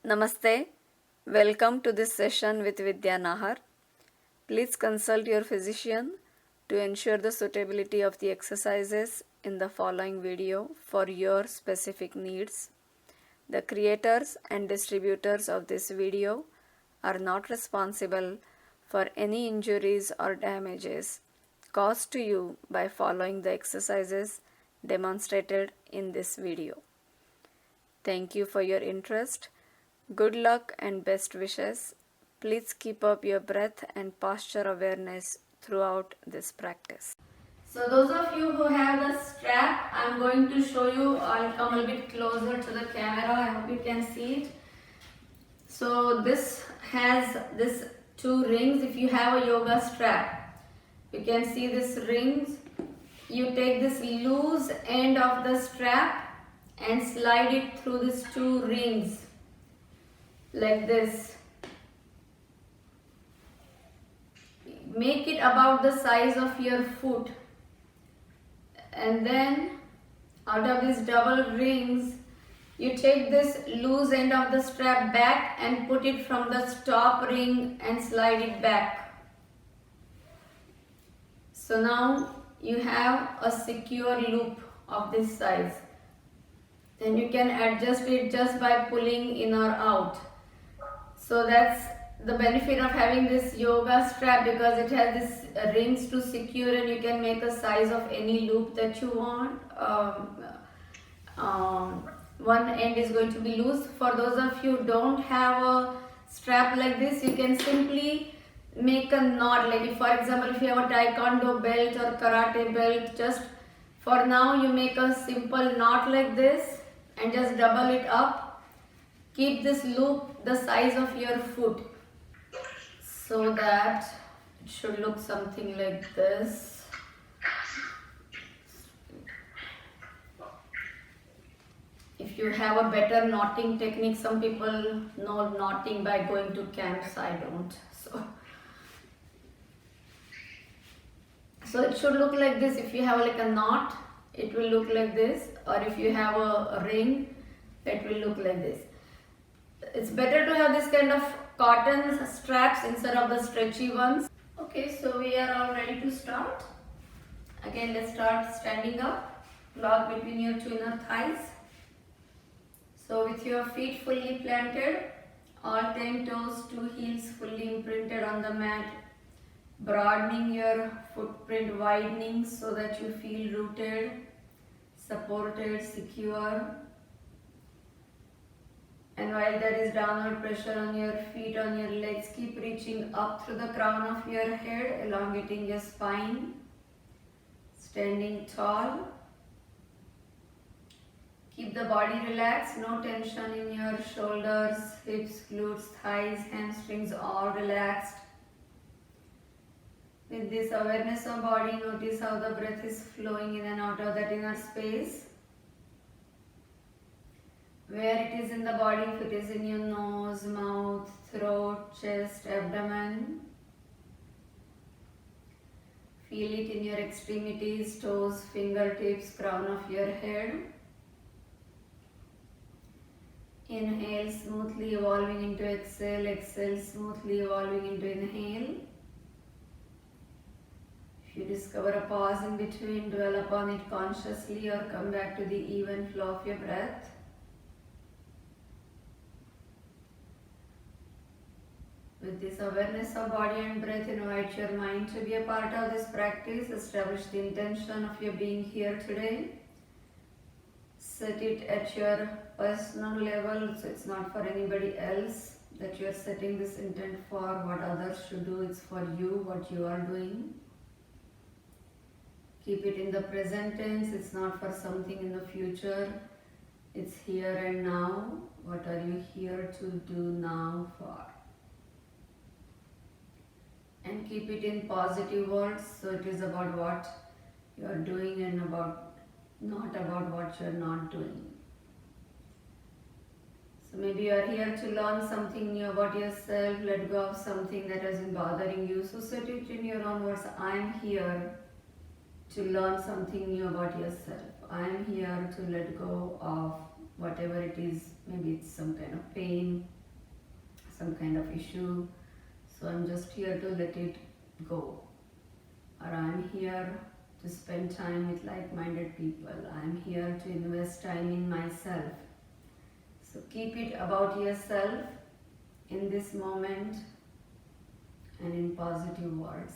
Namaste. Welcome to this session with Vidya Nahar. Please consult your physician to ensure the suitability of the exercises in the following video for your specific needs. The creators and distributors of this video are not responsible for any injuries or damages caused to you by following the exercises demonstrated in this video. Thank you for your interest. Good luck and best wishes. Please keep up your breath and posture awareness throughout this practice. So those of you who have the strap, I'm going to show you. I'll come a little bit closer to the camera. I hope you can see it. So this has this two rings. If you have a yoga strap, you can see this rings. You take this loose end of the strap and slide it through these two rings like this. Make it about the size of your foot, and then out of these double rings you take this loose end of the strap back and put it from the top ring and slide it back. So now you have a secure loop of this size, and you can adjust it just by pulling in or out. So that's the benefit of having this yoga strap, because it has this rings to secure, and you can make a size of any loop that you want. One end is going to be loose. For those of you who don't have a strap like this, you can simply make a knot. Like for example, if you have a taekwondo belt or karate belt, just for now you make a simple knot like this and just double it up. Keep this loop the size of your foot, so that it should look something like this. If you have a better knotting technique, some people know knotting by going to camps. I don't. So it should look like this. If you have like a knot, it will look like this, or if you have a ring, it will look like this. It's better to have this kind of cotton straps instead of the stretchy ones. Okay, so we are all ready to start. Again, let's start standing up. Lock between your two inner thighs. So with your feet fully planted, all 10 toes, 2 heels fully imprinted on the mat, broadening your footprint, widening so that you feel rooted, supported, secure. And while there is downward pressure on your feet, on your legs, keep reaching up through the crown of your head, elongating your spine, standing tall. Keep the body relaxed, no tension in your shoulders, hips, glutes, thighs, hamstrings, all relaxed. With this awareness of body, notice how the breath is flowing in and out of that inner space. Where it is in the body, if it is in your nose, mouth, throat, chest, abdomen. Feel it in your extremities, toes, fingertips, crown of your head. Inhale, smoothly evolving into exhale. Exhale, smoothly evolving into inhale. If you discover a pause in between, dwell upon it consciously or come back to the even flow of your breath. With this awareness of body and breath, invite your mind to be a part of this practice. Establish the intention of your being here today. Set it at your personal level, so it's not for anybody else that you are setting this intent for. What others should do, it's for you, what you are doing. Keep it in the present tense. It's not for something in the future. It's here and now. What are you here to do now for? And keep it in positive words, so it is about what you are doing and not about what you are not doing. So maybe you are here to learn something new about yourself, let go of something that has been bothering you. So set it in your own words. I am here to learn something new about yourself. I am here to let go of whatever it is. Maybe it's some kind of pain, some kind of issue. So I'm just here to let it go. Or I'm here to spend time with like-minded people. I'm here to invest time in myself. So keep it about yourself in this moment and in positive words.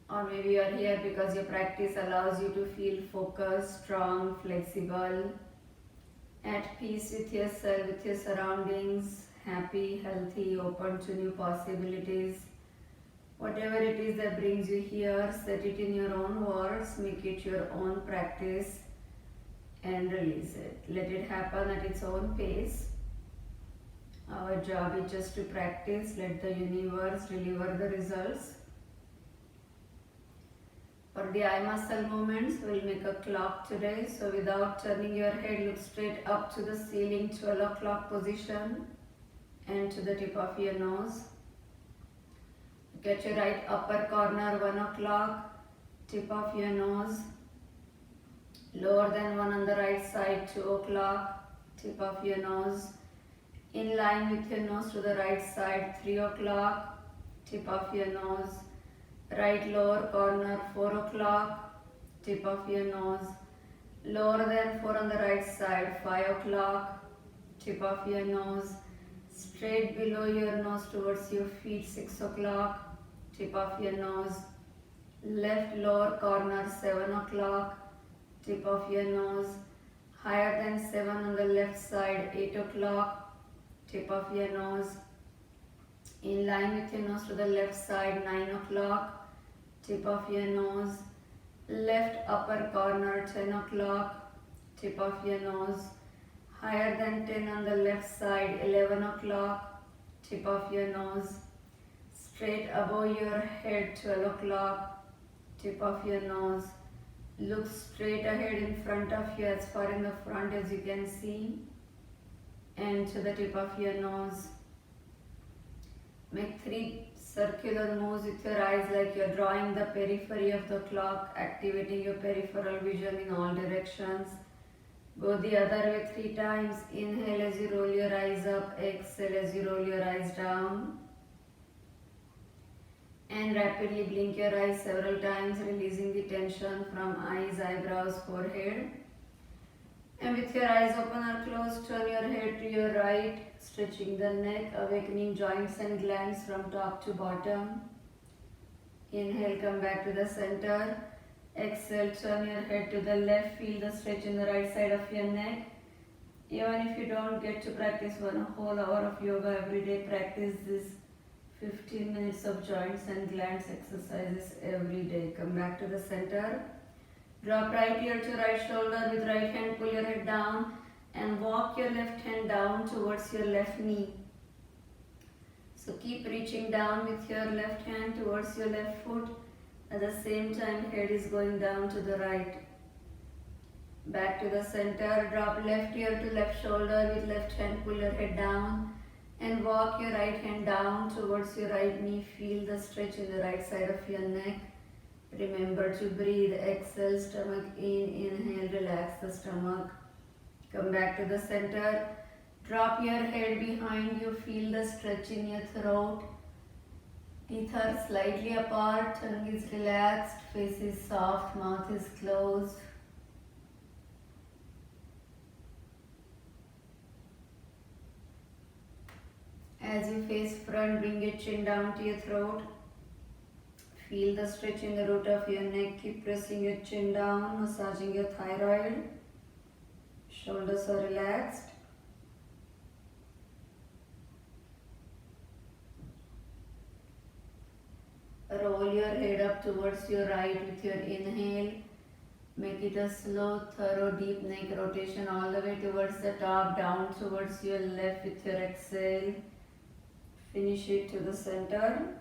Or maybe you are here because your practice allows you to feel focused, strong, flexible, at peace with yourself, with your surroundings, happy, healthy, open to new possibilities. Whatever it is that brings you here, set it in your own words, make it your own practice and release it. Let it happen at its own pace. Our job is just to practice, let the universe deliver the results. For the eye muscle movements, we'll make a clock today. So without turning your head, look straight up to the ceiling, 12 o'clock position, and to the tip of your nose. Look at your right upper corner, 1 o'clock, tip of your nose. Lower than 1 on the right side, 2 o'clock, tip of your nose. In line with your nose to the right side, 3 o'clock, tip of your nose. Right lower corner, 4 o'clock, tip of your nose. Lower than 4 on the right side, 5 o'clock, tip of your nose. Straight below your nose towards your feet, 6 o'clock, tip of your nose. Left lower corner, 7 o'clock, tip of your nose. Higher than 7 on the left side, 8 o'clock, tip of your nose. In line with your nose to the left side, 9 o'clock, tip of your nose. Left upper corner, 10 o'clock, tip of your nose. Higher than 10 on the left side, 11 o'clock, tip of your nose. Straight above your head, 12 o'clock, tip of your nose. Look straight ahead in front of you, as far in the front as you can see, and to the tip of your nose. Make 3 circular moves with your eyes like you're drawing the periphery of the clock, activating your peripheral vision in all directions. Go the other way 3 times. Inhale as you roll your eyes up, exhale as you roll your eyes down. And rapidly blink your eyes several times, releasing the tension from eyes, eyebrows, forehead. And with your eyes open or closed, turn your head to your right, stretching the neck, awakening joints and glands from top to bottom. Inhale, come back to the center. Exhale, turn your head to the left, feel the stretch in the right side of your neck. Even if you don't get to practice one whole hour of yoga every day, practice this 15 minutes of joints and glands exercises every day. Come back to the center. Drop right ear to right shoulder. With right hand, pull your head down and walk your left hand down towards your left knee. So keep reaching down with your left hand towards your left foot. At the same time, head is going down to the right. Back to the center. Drop left ear to left shoulder. With left hand, pull your head down and walk your right hand down towards your right knee. Feel the stretch in the right side of your neck. Remember to breathe. Exhale, stomach in. Inhale, relax the stomach. Come back to the center. Drop your head behind you. Feel the stretch in your throat. Teeth are slightly apart. Tongue is relaxed. Face is soft. Mouth is closed. As you face front, bring your chin down to your throat. Feel the stretch in the root of your neck. Keep pressing your chin down, massaging your thyroid. Shoulders are relaxed. Roll your head up towards your right with your inhale. Make it a slow, thorough, deep neck rotation all the way towards the top, down towards your left with your exhale. Finish it to the center.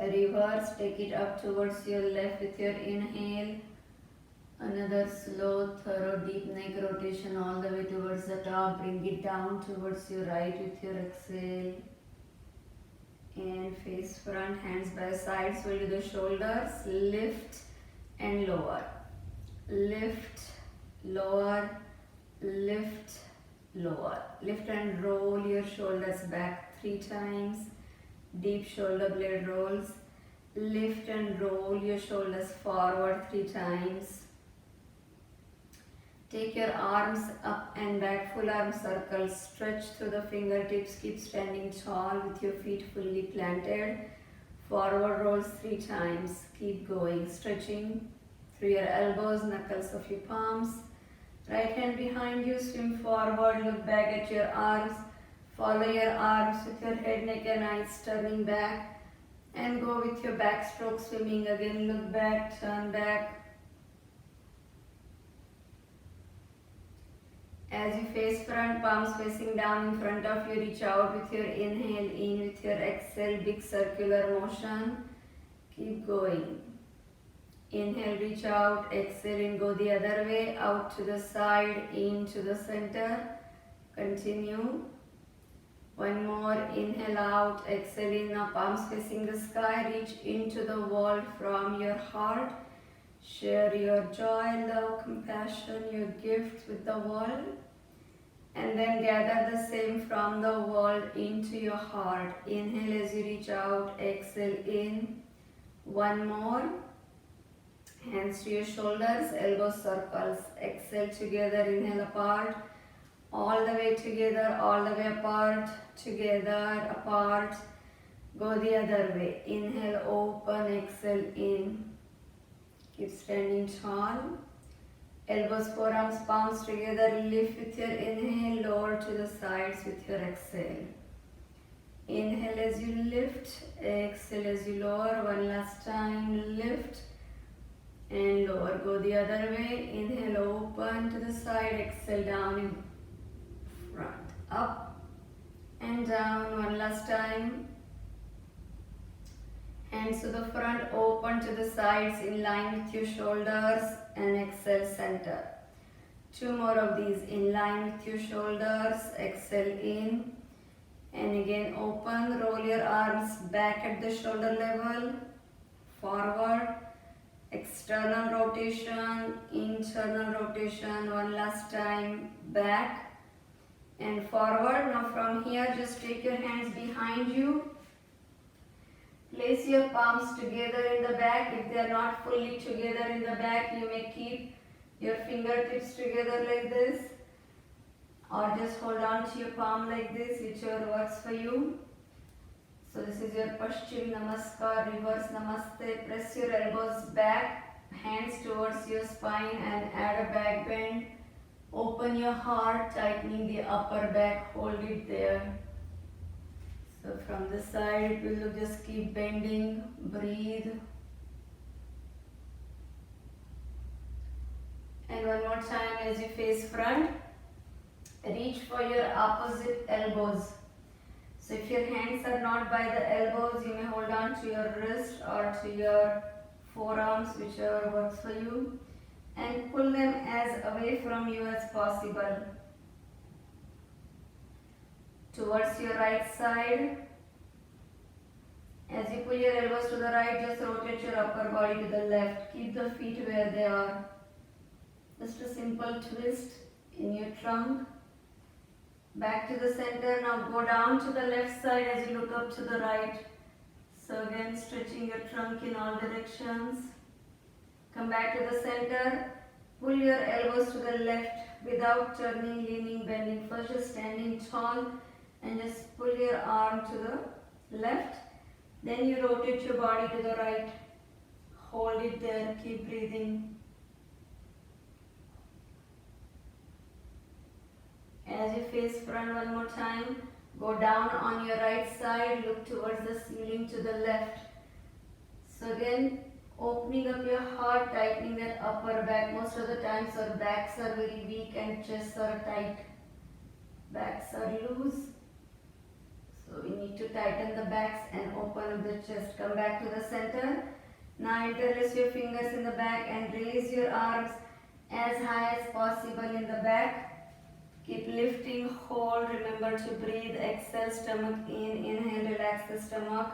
Reverse, take it up towards your left with your inhale. Another slow, thorough, deep neck rotation all the way towards the top. Bring it down towards your right with your exhale. And face front, hands by sides, fold the shoulders, lift and lower. Lift, lower, lift, lower. Lift and roll your shoulders back 3 times. Deep shoulder blade rolls. Lift and roll your shoulders forward 3 times. Take your arms up and back, full arm circles. Stretch through the fingertips. Keep standing tall with your feet fully planted. Forward rolls 3 times. Keep going. Stretching through your elbows, knuckles of your palms. Right hand behind you, swim forward, look back at your arms. Follow your arms with your head, neck and eyes turning back. And go with your backstroke swimming again. Look back, turn back. As you face front, palms facing down in front of you, reach out with your inhale, in with your exhale, big circular motion. Keep going. Inhale, reach out, exhale in, go the other way, out to the side, in to the center. Continue. One more, inhale out, exhale in, now palms facing the sky, reach into the world from your heart. Share your joy, love, compassion, your gift with the world. And then gather the same from the world into your heart. Inhale as you reach out, exhale in. One more. Hands to your shoulders, elbows circles. Exhale together, inhale apart. All the way together, all the way apart. Together, apart. Go the other way. Inhale, open, exhale in. Keep standing tall. Elbows, forearms, palms together. Lift with your inhale, lower to the sides with your exhale. Inhale as you lift, exhale as you lower. One last time, lift and lower. Go the other way. Inhale, open to the side, exhale down in front. Up and down. One last time. Hands to the front, open to the sides in line with your shoulders and exhale center. 2 more of these in line with your shoulders, exhale in and again open. Roll your arms back at the shoulder level, forward, external rotation, internal rotation. One last time, back and forward. Now from here, just take your hands behind you. Place your palms together in the back. If they are not fully together in the back, you may keep your fingertips together like this, or just hold on to your palm like this, whichever works for you. So this is your Paschim Namaskar, reverse Namaste. Press your elbows back, hands towards your spine and add a back bend. Open your heart, tightening the upper back, hold it there. So from this side, it will just keep bending, breathe. And one more time as you face front, reach for your opposite elbows. So if your hands are not by the elbows, you may hold on to your wrist or to your forearms, whichever works for you, and pull them as away from you as possible. Towards your right side. As you pull your elbows to the right, just rotate your upper body to the left. Keep the feet where they are. Just a simple twist in your trunk. Back to the center. Now go down to the left side as you look up to the right. So again, stretching your trunk in all directions. Come back to the center. Pull your elbows to the left without turning, leaning, bending. First just standing tall and just pull your arm to the left. Then you rotate your body to the right. Hold it there, keep breathing. As you face front one more time, go down on your right side, look towards the ceiling to the left. So again, opening up your heart, tightening that upper back. Most of the times our backs are very weak and chests are tight. Backs are loose. So we need to tighten the backs and open up the chest. Come back to the center. Now interlace your fingers in the back and raise your arms as high as possible in the back. Keep lifting, hold, remember to breathe, exhale, stomach in, inhale, relax the stomach.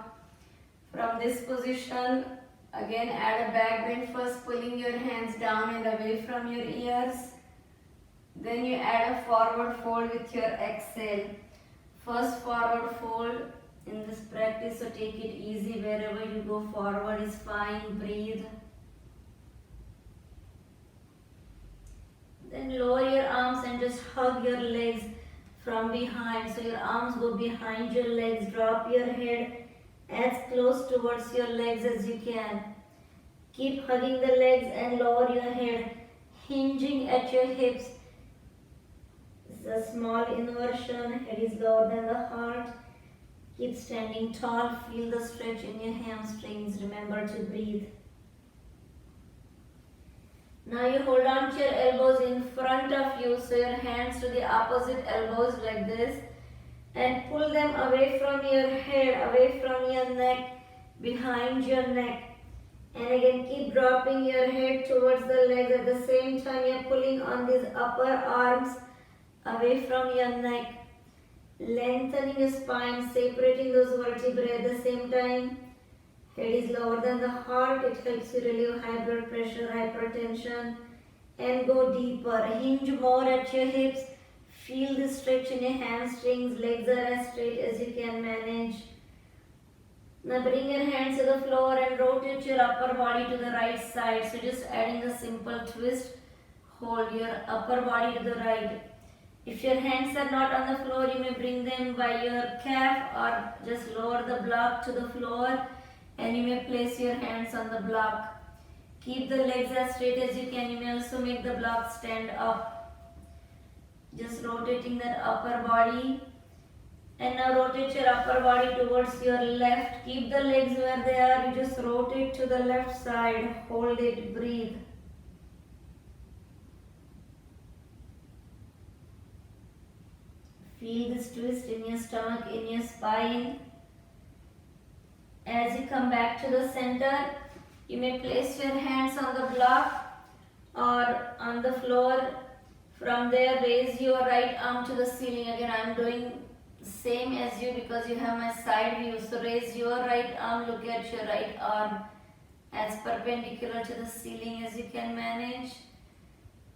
From this position, again add a back bend, first pulling your hands down and away from your ears. Then you add a forward fold with your exhale. First forward fold in this practice, so take it easy. Wherever you go forward is fine. Breathe. Then lower your arms and just hug your legs from behind. So your arms go behind your legs. Drop your head as close towards your legs as you can. Keep hugging the legs and lower your head, hinging at your hips. This is a small inversion. Head is lower than the heart. Keep standing tall. Feel the stretch in your hamstrings. Remember to breathe. Now you hold on to your elbows in front of you, so your hands to the opposite elbows like this, and pull them away from your head, away from your neck, behind your neck. And again keep dropping your head towards the legs. At the same time you're pulling on these upper arms away from your neck, lengthening your spine, separating those vertebrae. At the same time, head is lower than the heart. It helps you relieve high blood pressure, hypertension, and go deeper. Hinge more at your hips. Feel the stretch in your hamstrings. Legs are as straight as you can manage. Now bring your hands to the floor and rotate your upper body to the right side. So just adding a simple twist. Hold your upper body to the right. If your hands are not on the floor, you may bring them by your calf or just lower the block to the floor, and you may place your hands on the block. Keep the legs as straight as you can. You may also make the block stand up. Just rotating that upper body. And now rotate your upper body towards your left. Keep the legs where they are. You just rotate to the left side. Hold it. Breathe. Feel this twist in your stomach, in your spine. As you come back to the center, you may place your hands on the block or on the floor. From there, raise your right arm to the ceiling. Again, I am doing same as you because you have my side view. So raise your right arm, look at your right arm as perpendicular to the ceiling as you can manage.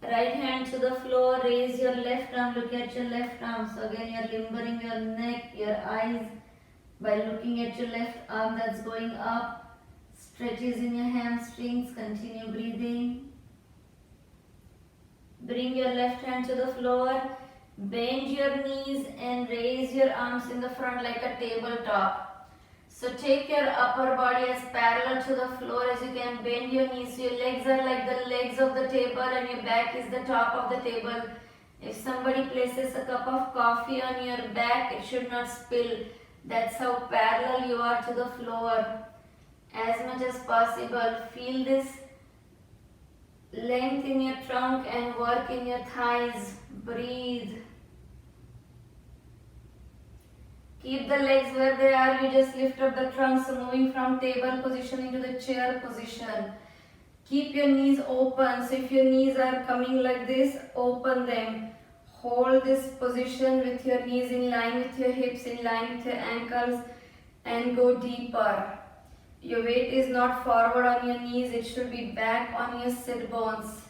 Right hand to the floor, raise your left arm, look at your left arm. So again you are limbering your neck, your eyes by looking at your left arm that's going up. Stretches in your hamstrings, continue breathing. Bring your left hand to the floor. Bend your knees and raise your arms in the front like a tabletop. So take your upper body as parallel to the floor as you can. Bend your knees. So your legs are like the legs of the table and your back is the top of the table. If somebody places a cup of coffee on your back, it should not spill. That's how parallel you are to the floor. As much as possible, feel this length in your trunk and work in your thighs. Breathe. Keep the legs where they are. You just lift up the trunk, so moving from table position into the chair position. Keep your knees open. So if your knees are coming like this, open them. Hold this position with your knees in line with your hips, in line with your ankles, and go deeper. Your weight is not forward on your knees, it should be back on your sit bones.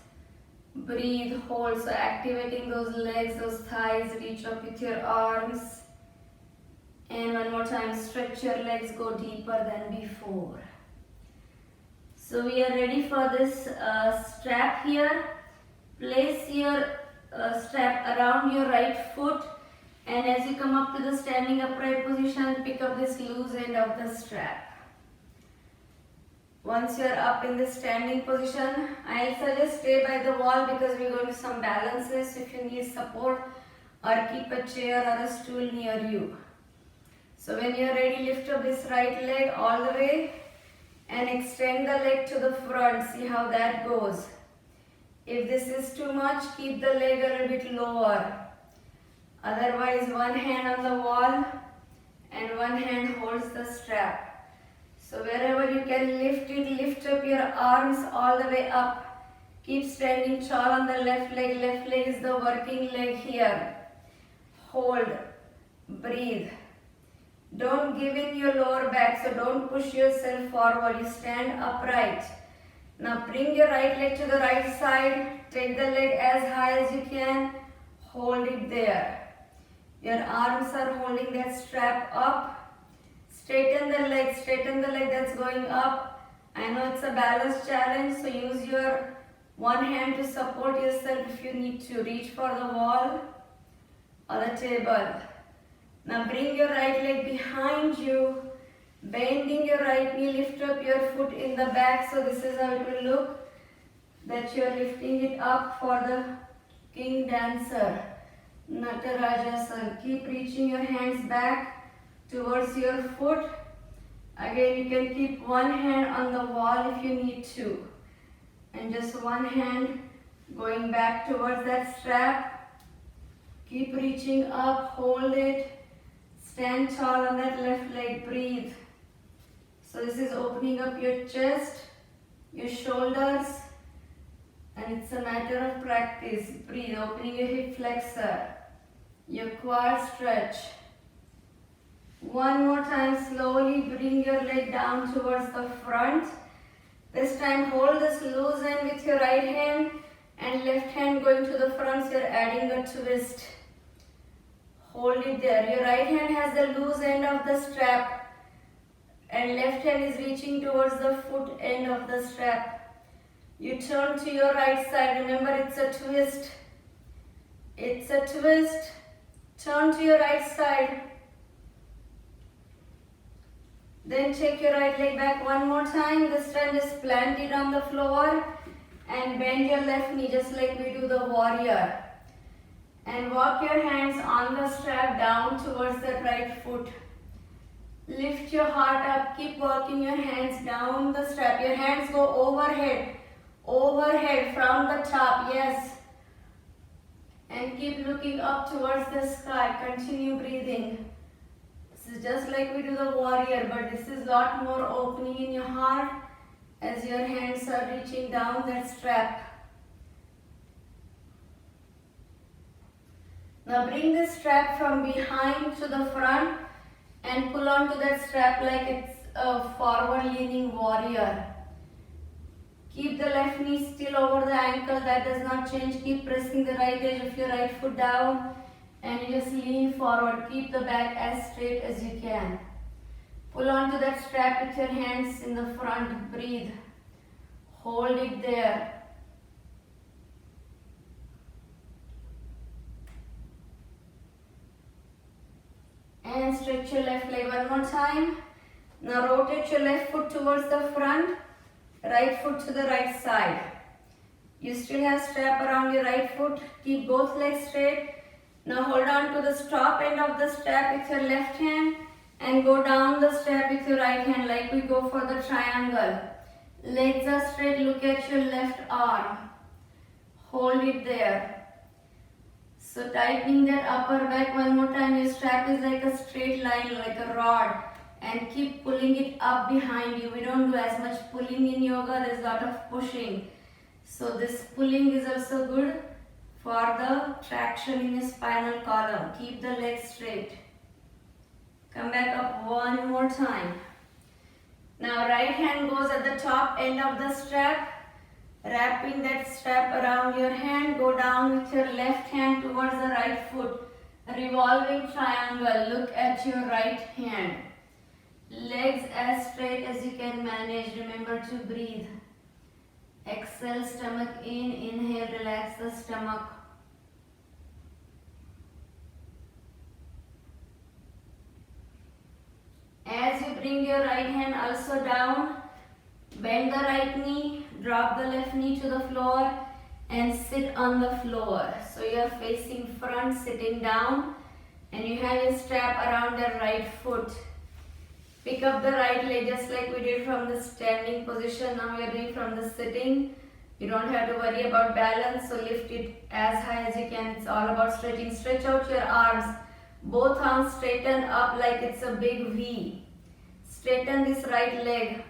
Breathe, hold. So activating those legs, those thighs, reach up with your arms. And one more time, stretch your legs, go deeper than before. So we are ready for this strap here. Place your strap around your right foot, and as you come up to the standing upright position, pick up this loose end of the strap. Once you are up in the standing position, I suggest stay by the wall because we are going to some balances. If you need support, or keep a chair or a stool near you. So when you are ready, lift up this right leg all the way and extend the leg to the front. See how that goes. If this is too much, keep the leg a little bit lower. Otherwise, one hand on the wall and one hand holds the strap. So wherever you can lift it, lift up your arms all the way up. Keep standing tall on the left leg. Left leg is the working leg here. Hold. Breathe. Don't give in your lower back, so don't push yourself forward. You stand upright. Now bring your right leg to the right side. Take the leg as high as you can. hold it there. Your arms are holding that strap up. Straighten the leg that's going up. I know it's a balance challenge, so use your one hand to support yourself if you need to. Reach for the wall or the table. Now bring your right leg behind you, bending your right knee, lift up your foot in the back. So this is how it will look, that you are lifting it up for the king dancer. Natarajasana. Keep reaching your hands back towards your foot. Again, you can keep one hand on the wall if you need to. And just one hand going back towards that strap. Keep reaching up, hold it. Stand tall on that left leg, breathe. So this is opening up your chest, your shoulders, and it's a matter of practice. Breathe, opening your hip flexor, your quad stretch. One more time, slowly bring your leg down towards the front. This time hold this loose end with your right hand and left hand going to the front, so you're adding a twist. Hold it there. Your right hand has the loose end of the strap and left hand is reaching towards the foot end of the strap. You turn to your right side. Remember, it's a twist. It's a twist. Turn to your right side. Then take your right leg back one more time. This time just plant it on the floor and bend your left knee just like we do the warrior. And walk your hands on the strap down towards the right foot. Lift your heart up. Keep walking your hands down the strap. Your hands go overhead. Overhead from the top. Yes. And keep looking up towards the sky. Continue breathing. This is just like we do the warrior, but this is a lot more opening in your heart as your hands are reaching down that strap. Now bring the strap from behind to the front and pull onto that strap like it's a forward leaning warrior. Keep the left knee still over the ankle, that does not change. Keep pressing the right edge of your right foot down and you just lean forward. Keep the back as straight as you can. Pull onto that strap with your hands in the front. Breathe. Hold it there. And stretch your left leg one more time. Now rotate your left foot towards the front, right foot to the right side. You still have strap around your right foot. Keep both legs straight. Now hold on to the top end of the strap with your left hand and go down the strap with your right hand like we go for the triangle. Legs are straight. Look at your left arm. Hold it there. So tightening that upper back one more time. Your strap is like a straight line, like a rod, and keep pulling it up behind you. We don't do as much pulling in yoga. There's a lot of pushing. So this pulling is also good for the traction in your spinal column. Keep the legs straight. Come back up one more time. Now right hand goes at the top end of the strap. Wrapping that strap around your hand, go down with your left hand towards the right foot. Revolving triangle, look at your right hand. Legs as straight as you can manage. Remember to breathe. Exhale, stomach in, inhale, relax the stomach. As you bring your right hand also down, bend the right knee, drop the left knee to the floor and sit on the floor. So you are facing front, sitting down, and you have your strap around the right foot. Pick up the right leg just like we did from the standing position. Now we are doing from the sitting. You don't have to worry about balance, so lift it as high as you can. It's all about stretching. Stretch out your arms. Both arms straighten up like it's a big V. Straighten this right leg.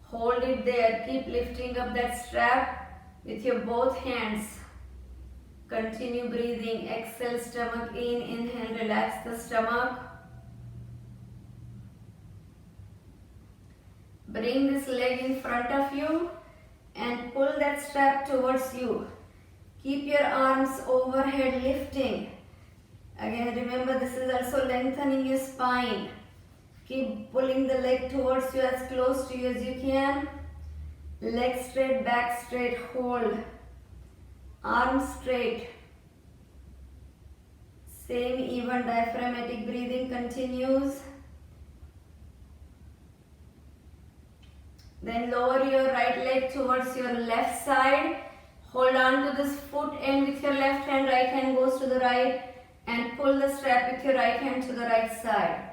Hold it there. Keep lifting up that strap with your both hands. Continue breathing. Exhale, stomach in. Inhale, relax the stomach. Bring this leg in front of you and pull that strap towards you. Keep your arms overhead lifting. Again, remember this is also lengthening your spine. Keep pulling the leg towards you as close to you as you can. Leg straight, back straight, hold. Arms straight. Same even diaphragmatic breathing continues. Then lower your right leg towards your left side. Hold on to this foot end with your left hand. Right hand goes to the right and pull the strap with your right hand to the right side.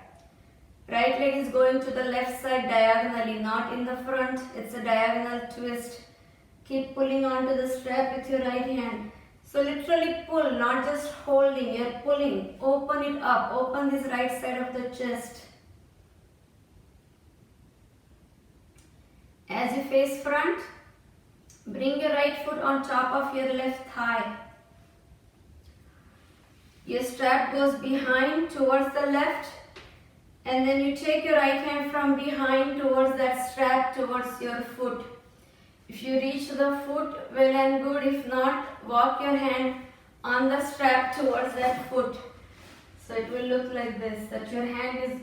Right leg is going to the left side diagonally, not in the front. It's a diagonal twist. Keep pulling onto the strap with your right hand. So literally pull, not just holding. You're pulling. Open it up. Open this right side of the chest. As you face front, bring your right foot on top of your left thigh. Your strap goes behind towards the left, and then you take your right hand from behind towards that strap towards your foot. If you reach the foot, well and good. If not, walk your hand on the strap towards that foot. So it will look like this, that your hand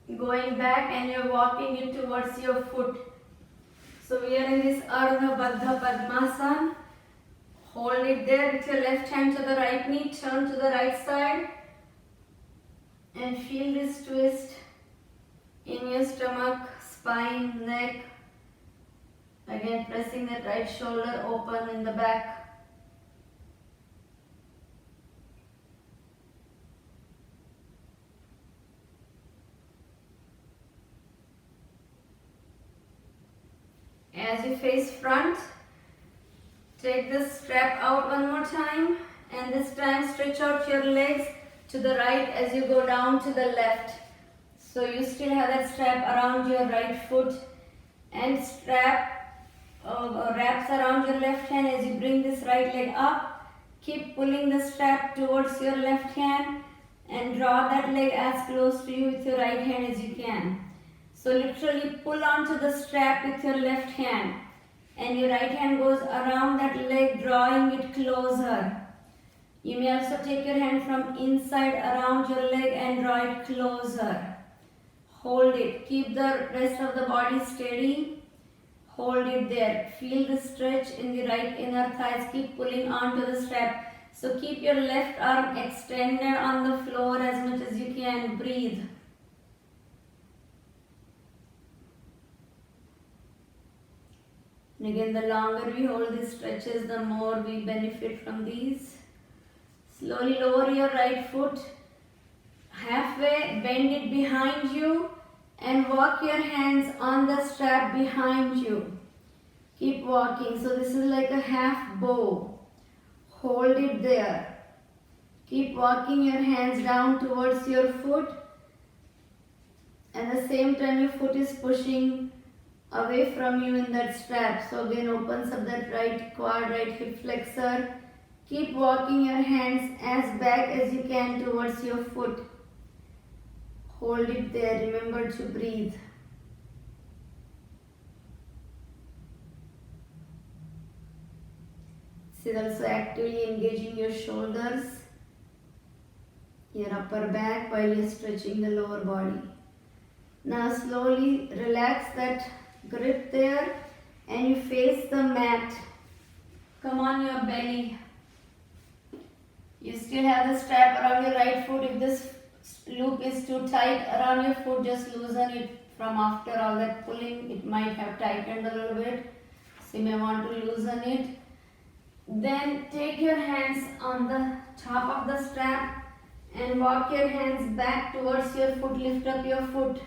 is going back and you're walking it towards your foot. So we are in this Ardha Baddha Padmasana. Hold it there with your left hand to the right knee, turn to the right side and feel this twist in your stomach, spine, neck. Again pressing that right shoulder open in the back. As you face front, take the strap out one more time, and this time stretch out your legs to the right as you go down to the left. So you still have that strap around your right foot, and strap wraps around your left hand as you bring this right leg up. Keep pulling the strap towards your left hand and draw that leg as close to you with your right hand as you can. So literally pull onto the strap with your left hand, and your right hand goes around that leg, drawing it closer. You may also take your hand from inside around your leg and draw it closer. Hold it. Keep the rest of the body steady. Hold it there. Feel the stretch in the right inner thighs. Keep pulling onto the strap. So keep your left arm extended on the floor as much as you can. Breathe. And again, the longer we hold these stretches, the more we benefit from these. Slowly lower your right foot. Halfway, bend it behind you and walk your hands on the strap behind you. Keep walking. So this is like a half bow. Hold it there. Keep walking your hands down towards your foot. And at the same time your foot is pushing away from you in that strap. So again opens up that right quad, right hip flexor. Keep walking your hands as back as you can towards your foot. Hold it there. Remember to breathe. This is also actively engaging your shoulders, your upper back while you're stretching the lower body. Now slowly relax that grip there and you face the mat. Come on your belly. You still have the strap around your right foot. If this loop is too tight around your foot, just loosen it. From after all that pulling, it might have tightened a little bit. So you may want to loosen it. Then take your hands on the top of the strap and walk your hands back towards your foot. Lift up your foot.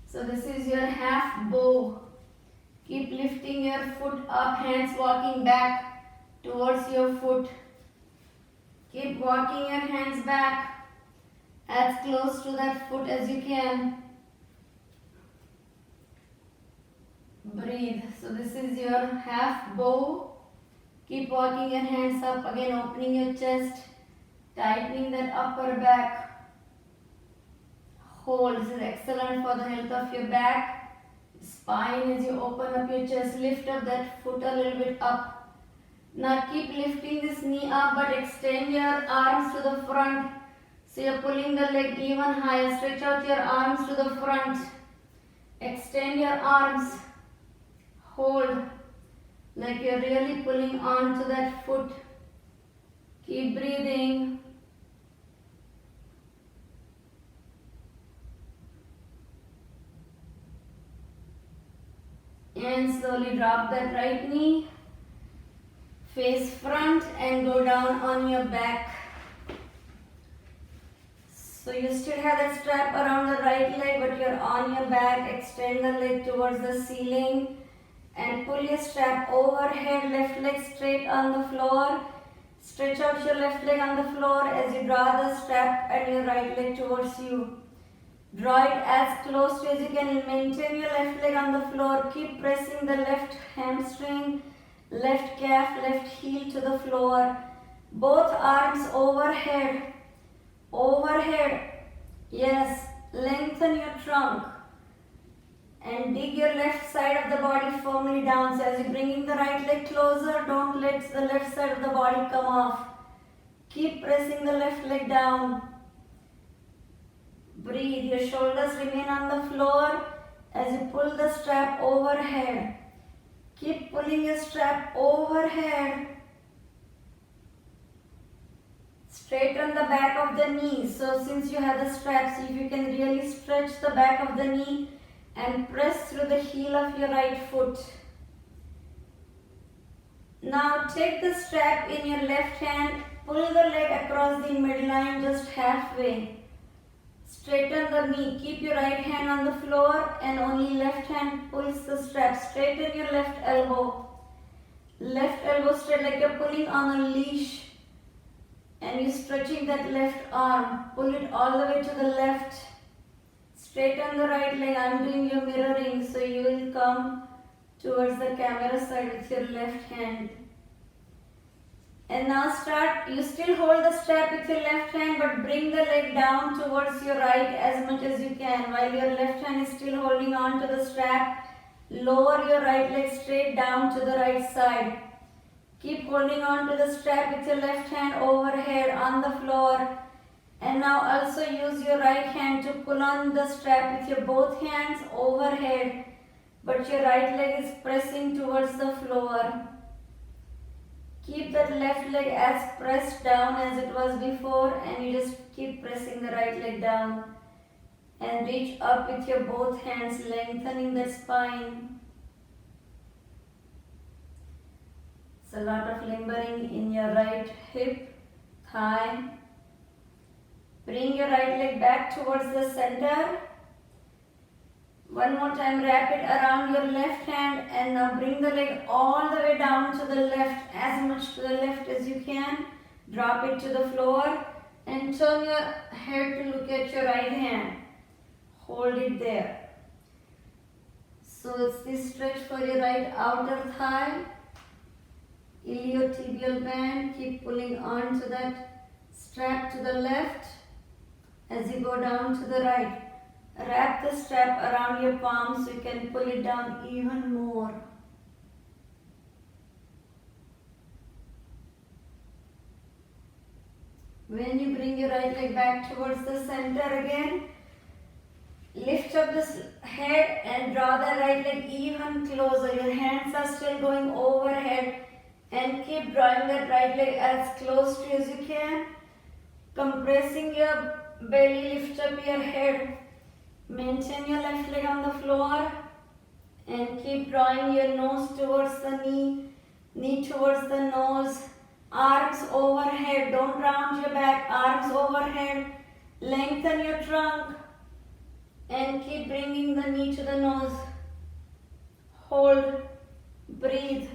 So this is your half bow. Keep lifting your foot up, hands walking back towards your foot. Keep walking your hands back as close to that foot as you can. Breathe. So this is your half bow. Keep walking your hands up, again opening your chest, tightening that upper back. Hold. This is excellent for the health of your back. Spine as you open up your chest, lift up that foot a little bit up. Now keep lifting this knee up, but extend your arms to the front. So you're pulling the leg even higher. Stretch out your arms to the front. Extend your arms. Hold. Like you're really pulling on to that foot. Keep breathing. And slowly drop that right knee. Face front and go down on your back. So you still have that strap around the right leg, but you're on your back. Extend the leg towards the ceiling and pull your strap overhead, left leg straight on the floor. Stretch out your left leg on the floor as you draw the strap and your right leg towards you. Draw it as close to as you can. Maintain your left leg on the floor. Keep pressing the left hamstring, left calf, left heel to the floor. Both arms overhead. Overhead. Yes. Lengthen your trunk. And dig your left side of the body firmly down. So as you're bringing the right leg closer, don't let the left side of the body come off. Keep pressing the left leg down. Breathe. Your shoulders remain on the floor as you pull the strap overhead. Keep pulling your strap overhead. Straighten the back of the knee. So since you have the strap, see if you can really stretch the back of the knee and press through the heel of your right foot. Now take the strap in your left hand, pull the leg across the midline just halfway. Straighten the knee, keep your right hand on the floor and only left hand pulls the strap. Straighten your left elbow. Left elbow straight like you're pulling on a leash and you're stretching that left arm. Pull it all the way to the left. Straighten the right leg, undoing your mirroring so you will come towards the camera side with your left hand. And now start, you still hold the strap with your left hand but bring the leg down towards your right as much as you can. While your left hand is still holding on to the strap, lower your right leg straight down to the right side. Keep holding on to the strap with your left hand overhead on the floor. And now also use your right hand to pull on the strap with your both hands overhead, but your right leg is pressing towards the floor. Keep that left leg as pressed down as it was before and you just keep pressing the right leg down. And reach up with your both hands, lengthening the spine. It's a lot of limbering in your right hip, thigh. Bring your right leg back towards the center. One more time, wrap it around your left hand and now bring the leg all the way down to the left, as much to the left as you can. Drop it to the floor and turn your head to look at your right hand. Hold it there. So it's this stretch for your right outer thigh, iliotibial band. Keep pulling on to that strap to the left as you go down to the right. Wrap the strap around your palm so you can pull it down even more. When you bring your right leg back towards the center again, lift up this head and draw the right leg even closer. Your hands are still going overhead and keep drawing that right leg as close to as you can. Compressing your belly, lift up your head. Maintain your left leg on the floor and keep drawing your nose towards the knee, knee towards the nose, arms overhead, don't round your back, arms overhead, lengthen your trunk and keep bringing the knee to the nose. Hold, breathe.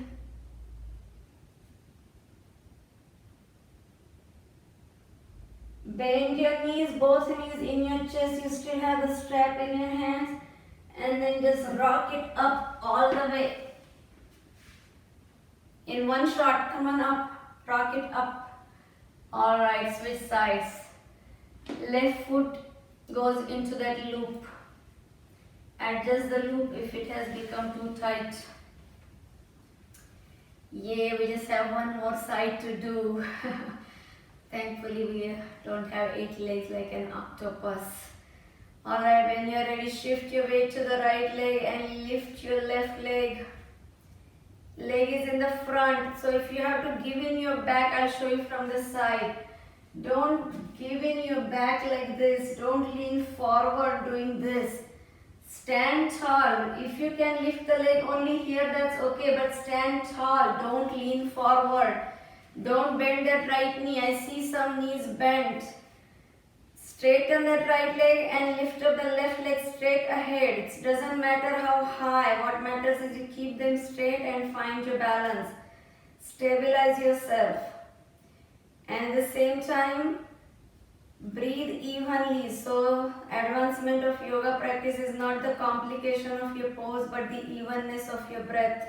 Bend your knees, both knees in your chest. You still have the strap in your hands. And then just rock it up all the way. In one shot, come on up. Rock it up. Alright, switch sides. Left foot goes into that loop. Adjust the loop if it has become too tight. Yeah, we just have one more side to do. Thankfully, we don't have 8 legs like an octopus. Alright, when you're ready, shift your weight to the right leg and lift your left leg. Leg is in the front, so if you have to give in your back, I'll show you from the side. Don't give in your back like this. Don't lean forward doing this. Stand tall. If you can lift the leg only here, that's okay, but stand tall. Don't lean forward. Don't bend that right knee. I see some knees bent. Straighten that right leg and lift up the left leg straight ahead. It doesn't matter how high. What matters is you keep them straight and find your balance. Stabilize yourself. And at the same time, breathe evenly. So advancement of yoga practice is not the complication of your pose but the evenness of your breath.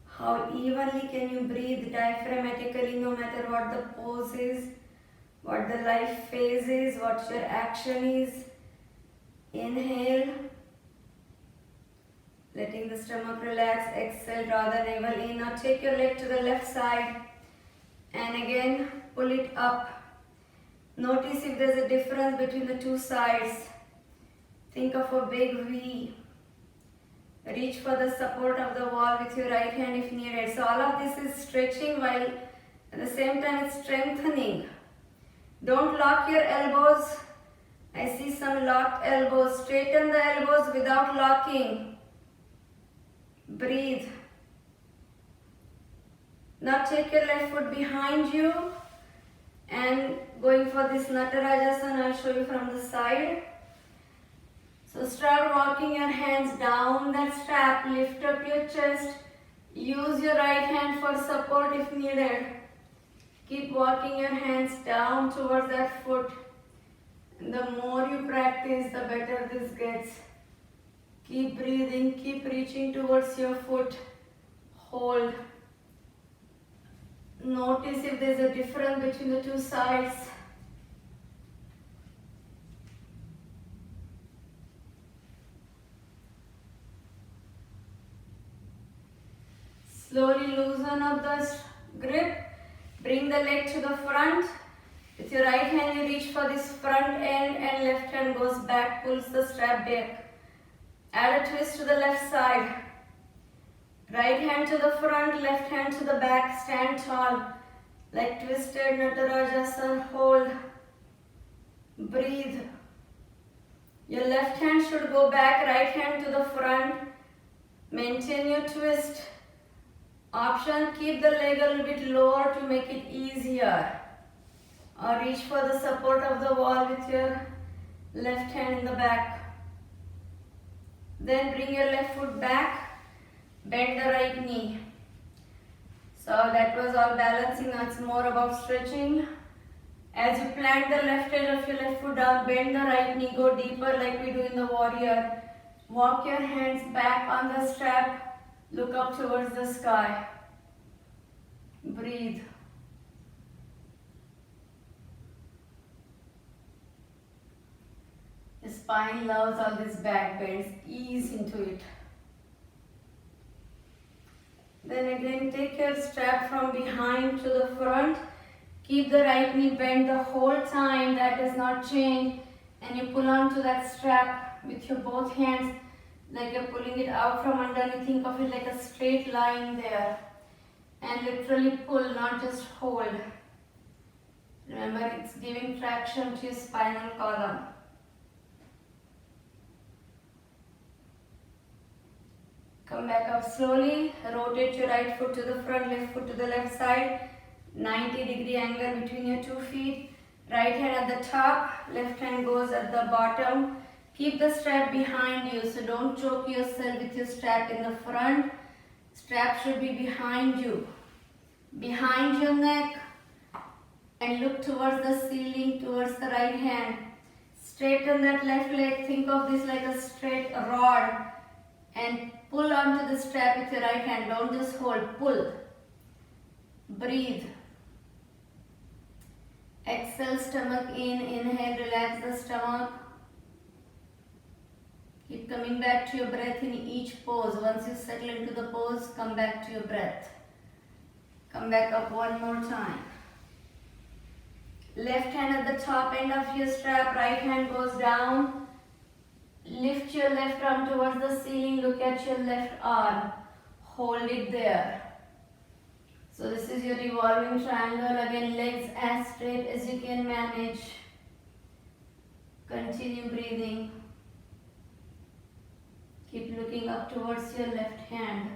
How evenly can you breathe diaphragmatically no matter what the pose is, what the life phase is, what your action is. Inhale, letting the stomach relax. Exhale, draw the navel in. Now take your leg to the left side and again pull it up. Notice if there's a difference between the two sides. Think of a big V. Reach for the support of the wall with your right hand if needed. So all of this is stretching while at the same time it's strengthening. Don't lock your elbows. I see some locked elbows. Straighten the elbows without locking. Breathe. Now take your left foot behind you and going for this Natarajasana, I'll show you from the side. So start walking your hands down that strap, lift up your chest, use your right hand for support if needed. Keep walking your hands down towards that foot. And the more you practice, the better this gets. Keep breathing, keep reaching towards your foot. Hold. Notice if there's a difference between the two sides. Slowly loosen up the grip. Bring the leg to the front. With your right hand you reach for this front end and left hand goes back, pulls the strap back. Add a twist to the left side. Right hand to the front, left hand to the back. Stand tall. Like twisted Natarajasana. Hold. Breathe. Your left hand should go back, right hand to the front. Maintain your twist. Option, keep the leg a little bit lower to make it easier. Or reach for the support of the wall with your left hand in the back. Then bring your left foot back, bend the right knee. So that was all balancing, now it's more about stretching. As you plant the left edge of your left foot down, bend the right knee, go deeper like we do in the warrior. Walk your hands back on the strap. Look up towards the sky. Breathe. The spine loves all these back bends. Ease into it. Then again take your strap from behind to the front. Keep the right knee bent the whole time. That does not change. And you pull on to that strap with your both hands. Like you're pulling it out from underneath. Think of it like a straight line there. And literally pull, not just hold. Remember, it's giving traction to your spinal column. Come back up slowly. Rotate your right foot to the front, left foot to the left side. 90-degree angle between your 2 feet. Right hand at the top, left hand goes at the bottom. Keep the strap behind you, so don't choke yourself with your strap in the front. Strap should be behind you. Behind your neck and look towards the ceiling, towards the right hand. Straighten that left leg. Think of this like a straight rod and pull onto the strap with your right hand. Don't just hold, pull. Breathe. Exhale, stomach in. Inhale, relax the stomach. Keep coming back to your breath in each pose. Once you settle into the pose, come back to your breath. Come back up one more time. Left hand at the top end of your strap, right hand goes down. Lift your left arm towards the ceiling, look at your left arm. Hold it there. So this is your revolving triangle. Again, legs as straight as you can manage. Continue breathing. Keep looking up towards your left hand.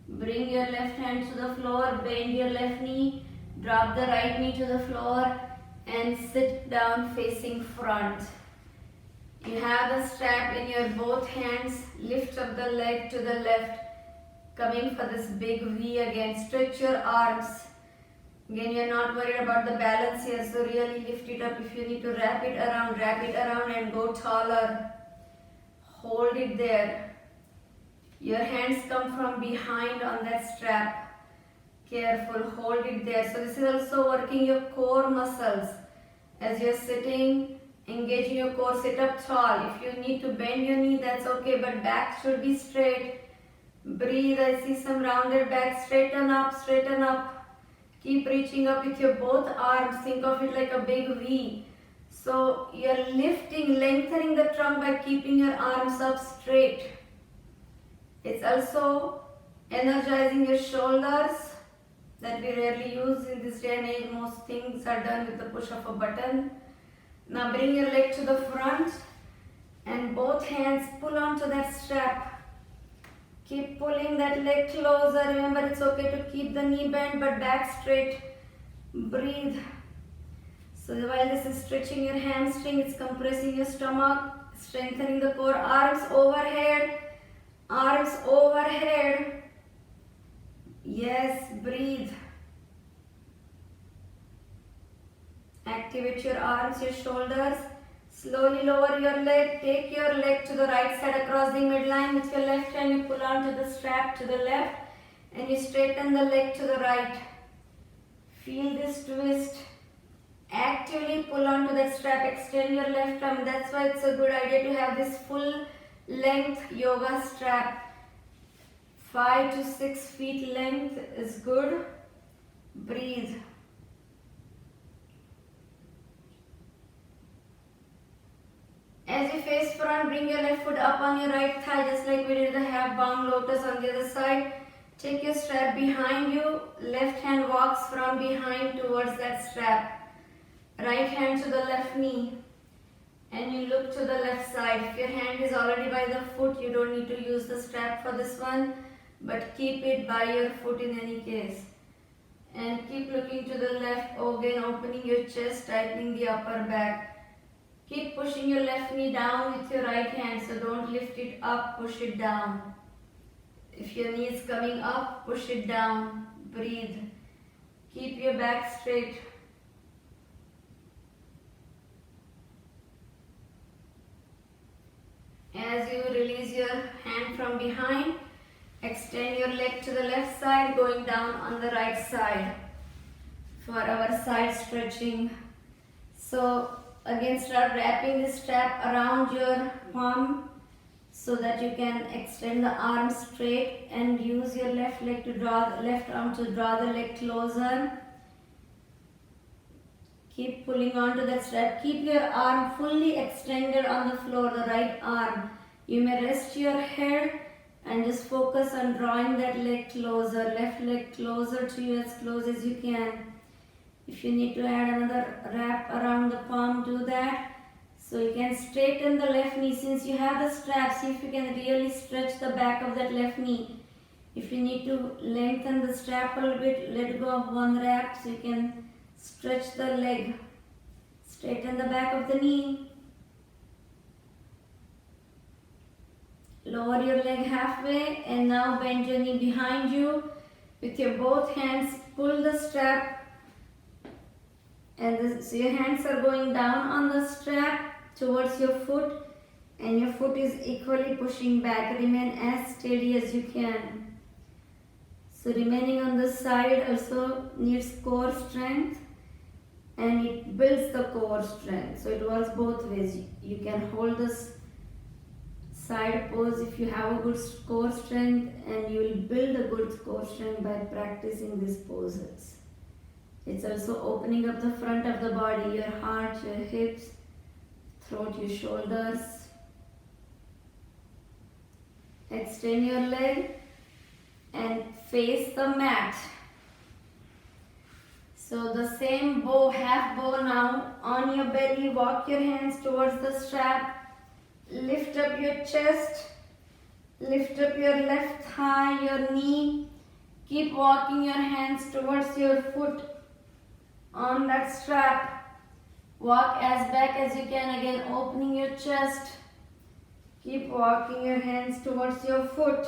Bring your left hand to the floor, bend your left knee, drop the right knee to the floor and sit down facing front. You have the strap in your both hands, lift up the leg to the left, coming for this big V again. Stretch your arms. Again, you're not worried about the balance here, so really lift it up. If you need to wrap it around and go taller. Hold it there. Your hands come from behind on that strap. Careful, hold it there. So this is also working your core muscles. As you're sitting, engaging your core, sit up tall. If you need to bend your knee, that's okay, but back should be straight. Breathe, I see some rounded back. Straighten up. Keep reaching up with your both arms. Think of it like a big V. So you're lifting, lengthening the trunk by keeping your arms up straight. It's also energizing your shoulders that we rarely use in this day and age. Most things are done with the push of a button. Now bring your leg to the front and both hands pull onto that strap. Keep pulling that leg closer. Remember, it's okay to keep the knee bent but back straight. Breathe. So while this is stretching your hamstring, it's compressing your stomach, strengthening the core. Arms overhead. Yes, breathe. Activate your arms, your shoulders. Slowly lower your leg. Take your leg to the right side across the midline. With your left hand, you pull onto the strap to the left and you straighten the leg to the right. Feel this twist. Actively pull onto that strap. Extend your left arm. That's why it's a good idea to have this full length yoga strap. 5 to 6 feet length is good. Breathe. As you face front, bring your left foot up on your right thigh, just like we did the half bound lotus on the other side. Take your strap behind you. Left hand walks from behind towards that strap. Right hand to the left knee. And you look to the left side. If your hand is already by the foot, you don't need to use the strap for this one, but keep it by your foot in any case. And keep looking to the left, again opening your chest, tightening the upper back. Keep pushing your left knee down with your right hand, so don't lift it up, push it down. If your knee is coming up, push it down. Breathe. Keep your back straight. As you release your hand from behind, extend your leg to the left side, going down on the right side for our side stretching. So again, start wrapping the strap around your palm so that you can extend the arm straight and use your left arm to draw the leg closer. Keep pulling onto that strap. Keep your arm fully extended on the floor, the right arm. You may rest your head and just focus on drawing that leg closer, left leg closer to you, as close as you can. If you need to add another wrap around the palm, do that. So you can straighten the left knee. Since you have the strap, see if you can really stretch the back of that left knee. If you need to lengthen the strap a little bit, let go of one wrap so you can stretch the leg. Straighten the back of the knee. Lower your leg halfway and now bend your knee behind you. With your both hands, pull the strap. And so your hands are going down on the strap towards your foot, and your foot is equally pushing back. Remain as steady as you can. So remaining on the side also needs core strength, and it builds the core strength. So it works both ways. You can hold this side pose if you have a good core strength, and you will build a good core strength by practicing these poses. It's also opening up the front of the body, your heart, your hips, throat, your shoulders. Extend your leg and face the mat. So the same bow, half bow now, on your belly, walk your hands towards the strap, lift up your chest, lift up your left thigh, your knee, keep walking your hands towards your foot on that strap, walk as back as you can, again opening your chest, keep walking your hands towards your foot,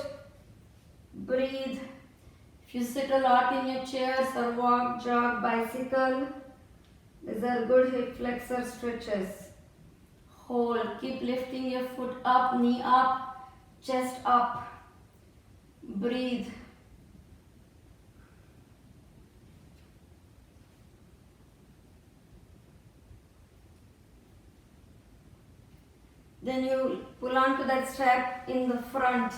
breathe. If you sit a lot in your chairs or walk, jog, bicycle, these are good hip flexor stretches. Hold, keep lifting your foot up, knee up, chest up. Breathe. Then you pull onto that strap in the front.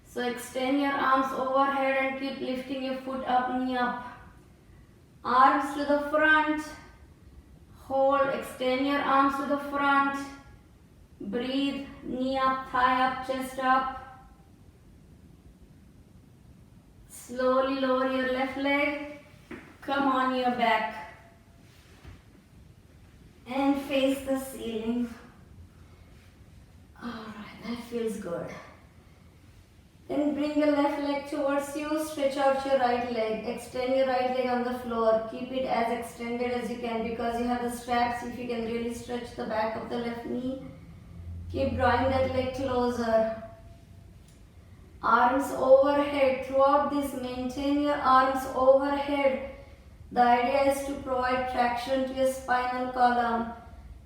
So extend your arms overhead and keep lifting your foot up, knee up. Arms to the front. Hold, extend your arms to the front. Breathe, knee up, thigh up, chest up. Slowly lower your left leg. Come on your back. And face the ceiling. Alright, that feels good. Then bring your left leg towards you, stretch out your right leg, extend your right leg on the floor, keep it as extended as you can because you have the straps. If you can really stretch the back of the left knee, keep drawing that leg closer. Arms overhead, throughout this maintain your arms overhead. The idea is to provide traction to your spinal column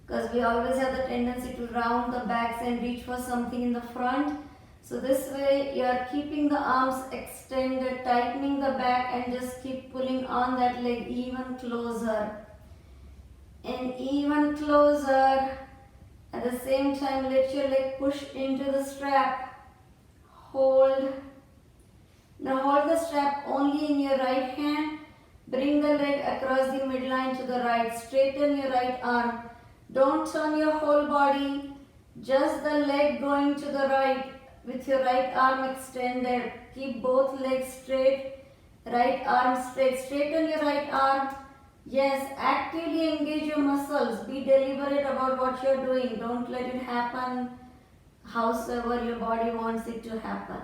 because we always have the tendency to round the backs and reach for something in the front. So this way you are keeping the arms extended, tightening the back and just keep pulling on that leg even closer. And even closer. At the same time let your leg push into the strap. Hold. Now hold the strap only in your right hand. Bring the leg across the midline to the right. Straighten your right arm. Don't turn your whole body. Just the leg going to the right. With your right arm extended, keep both legs straight, right arm straight. Straighten your right arm. Yes, actively engage your muscles. Be deliberate about what you're doing. Don't let it happen howsoever your body wants it to happen.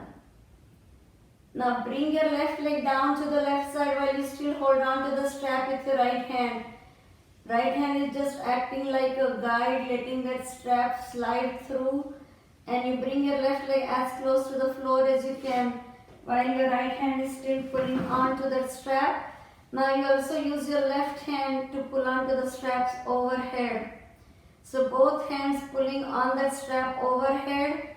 Now bring your left leg down to the left side while you still hold on to the strap with your right hand. Right hand is just acting like a guide, letting that strap slide through. And you bring your left leg as close to the floor as you can while your right hand is still pulling onto that strap. Now you also use your left hand to pull onto the straps overhead. So both hands pulling on that strap overhead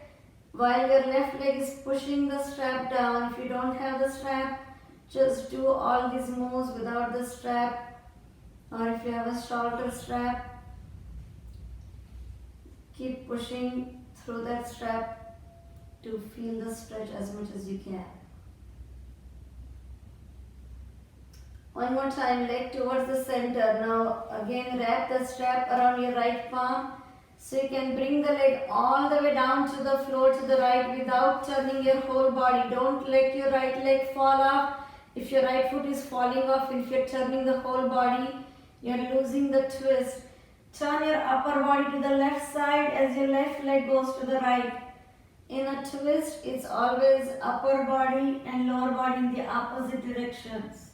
while your left leg is pushing the strap down. If you don't have the strap, just do all these moves without the strap, or if you have a shorter strap, keep pushing through that strap to feel the stretch as much as you can. One more time, leg towards the center. Now again wrap the strap around your right palm so you can bring the leg all the way down to the floor to the right without turning your whole body. Don't let your right leg fall off. If your right foot is falling off, if you're turning the whole body, you're losing the twist. Turn your upper body to the left side as your left leg goes to the right. In a twist, it's always upper body and lower body in the opposite directions.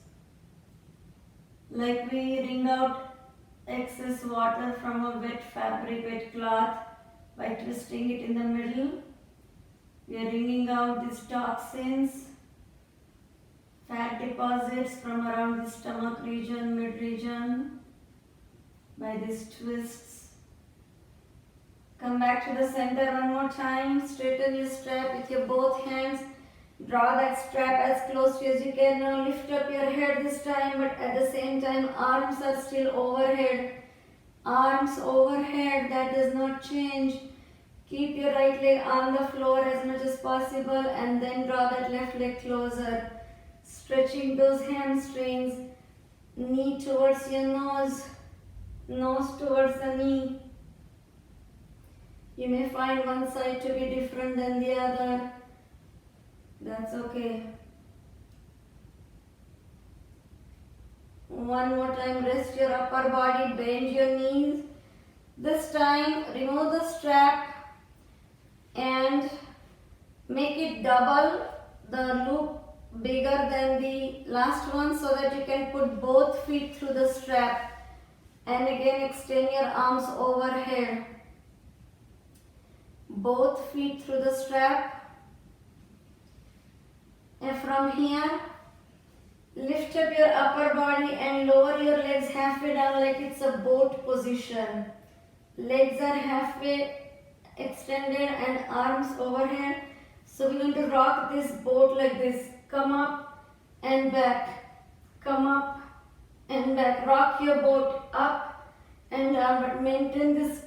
Like we wring out excess water from a wet fabric, wet cloth by twisting it in the middle. We are wringing out these toxins, fat deposits from around the stomach region, mid region, by these twists. Come back to the center one more time. Straighten your strap with your both hands. Draw that strap as close to you as you can. Now lift up your head this time, but at the same time arms are still overhead. Arms overhead, that does not change. Keep your right leg on the floor as much as possible and then draw that left leg closer. Stretching those hamstrings, knee towards your nose, nose towards the knee. You may find one side to be different than the other. That's okay. One more time, rest your upper body, bend your knees. This time, remove the strap and make it double, the loop bigger than the last one so that you can put both feet through the strap. And again, extend your arms overhead. Both feet through the strap. And from here, lift up your upper body and lower your legs halfway down like it's a boat position. Legs are halfway extended and arms overhead. So we're going to rock this boat like this. Come up and back. Come up and back. Rock your boat up and down, but maintain this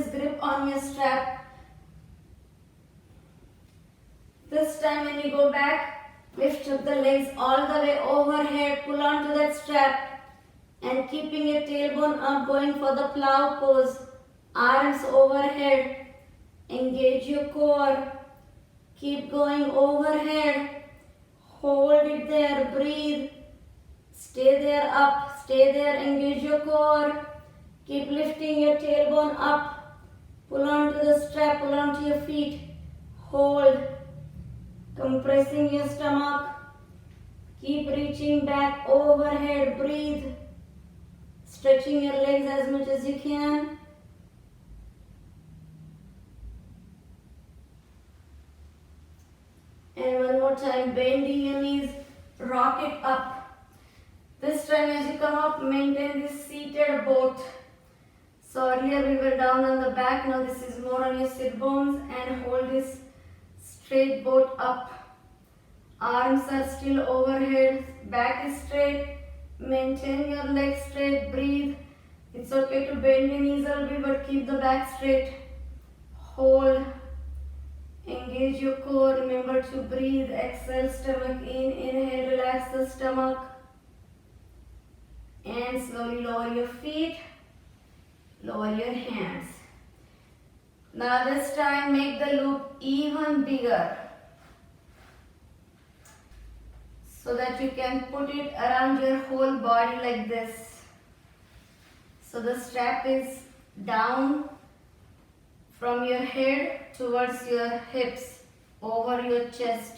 grip on your strap. This time when you go back, lift up the legs all the way overhead, pull onto that strap and keeping your tailbone up, going for the plow pose. Arms overhead, engage your core, keep going overhead, hold it there, breathe, stay there up, stay there, engage your core, keep lifting your tailbone up, pull onto the strap, pull onto your feet, hold, compressing your stomach, keep reaching back overhead, breathe, stretching your legs as much as you can. And one more time, bending your knees, rock it up. This time as you come up, maintain this seated boat. So earlier we were down on the back, now this is more on your sit bones and hold this straight boat up. Arms are still overhead, back is straight, maintain your legs straight, breathe. It's okay to bend your knees a little bit but keep the back straight. Hold. Engage your core, remember to breathe, exhale, stomach in, inhale, relax the stomach and slowly lower your feet, lower your hands. Now this time make the loop even bigger so that you can put it around your whole body like this. So the strap is down from your head towards your hips, over your chest.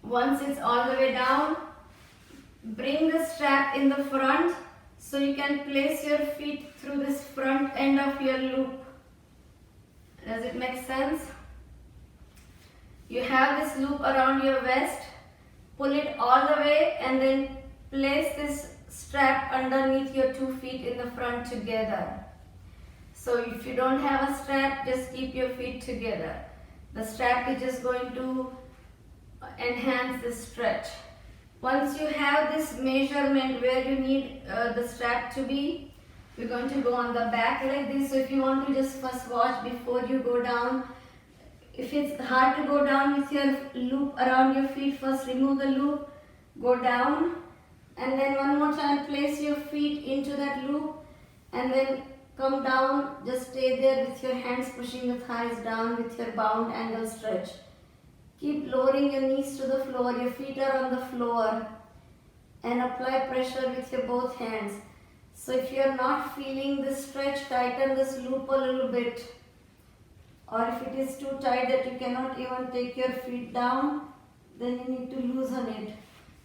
Once it's all the way down, bring the strap in the front so you can place your feet through this front end of your loop. Does it make sense? You have this loop around your waist, pull it all the way and then place this strap underneath your 2 feet in the front together. So if you don't have a strap, just keep your feet together. The strap is just going to enhance the stretch. Once you have this measurement where you need the strap to be, we're going to go on the back like this. So if you want to just first watch before you go down. If it's hard to go down with your loop around your feet, first remove the loop, go down. And then one more time, place your feet into that loop and then come down. Just stay there with your hands pushing the thighs down with your bound angle stretch. Keep lowering your knees to the floor. Your feet are on the floor and apply pressure with your both hands. So if you are not feeling this stretch, tighten this loop a little bit. Or if it is too tight that you cannot even take your feet down, then you need to loosen it.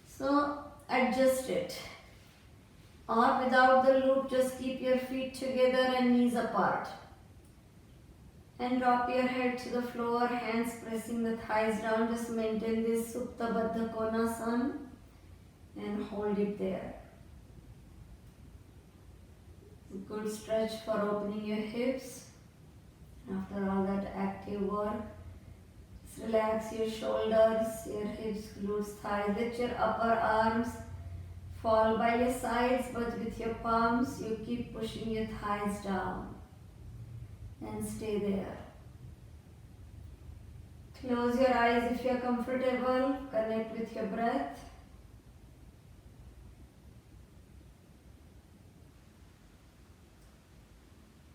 So adjust it. Or without the loop, just keep your feet together and knees apart. And drop your head to the floor, hands pressing the thighs down. Just maintain this Supta Baddha Konasana and hold it there. Good stretch for opening your hips. After all that active work, just relax your shoulders, your hips, glutes, thighs. Let your upper arms fall by your sides, but with your palms you keep pushing your thighs down and stay there. Close your eyes if you're comfortable, connect with your breath.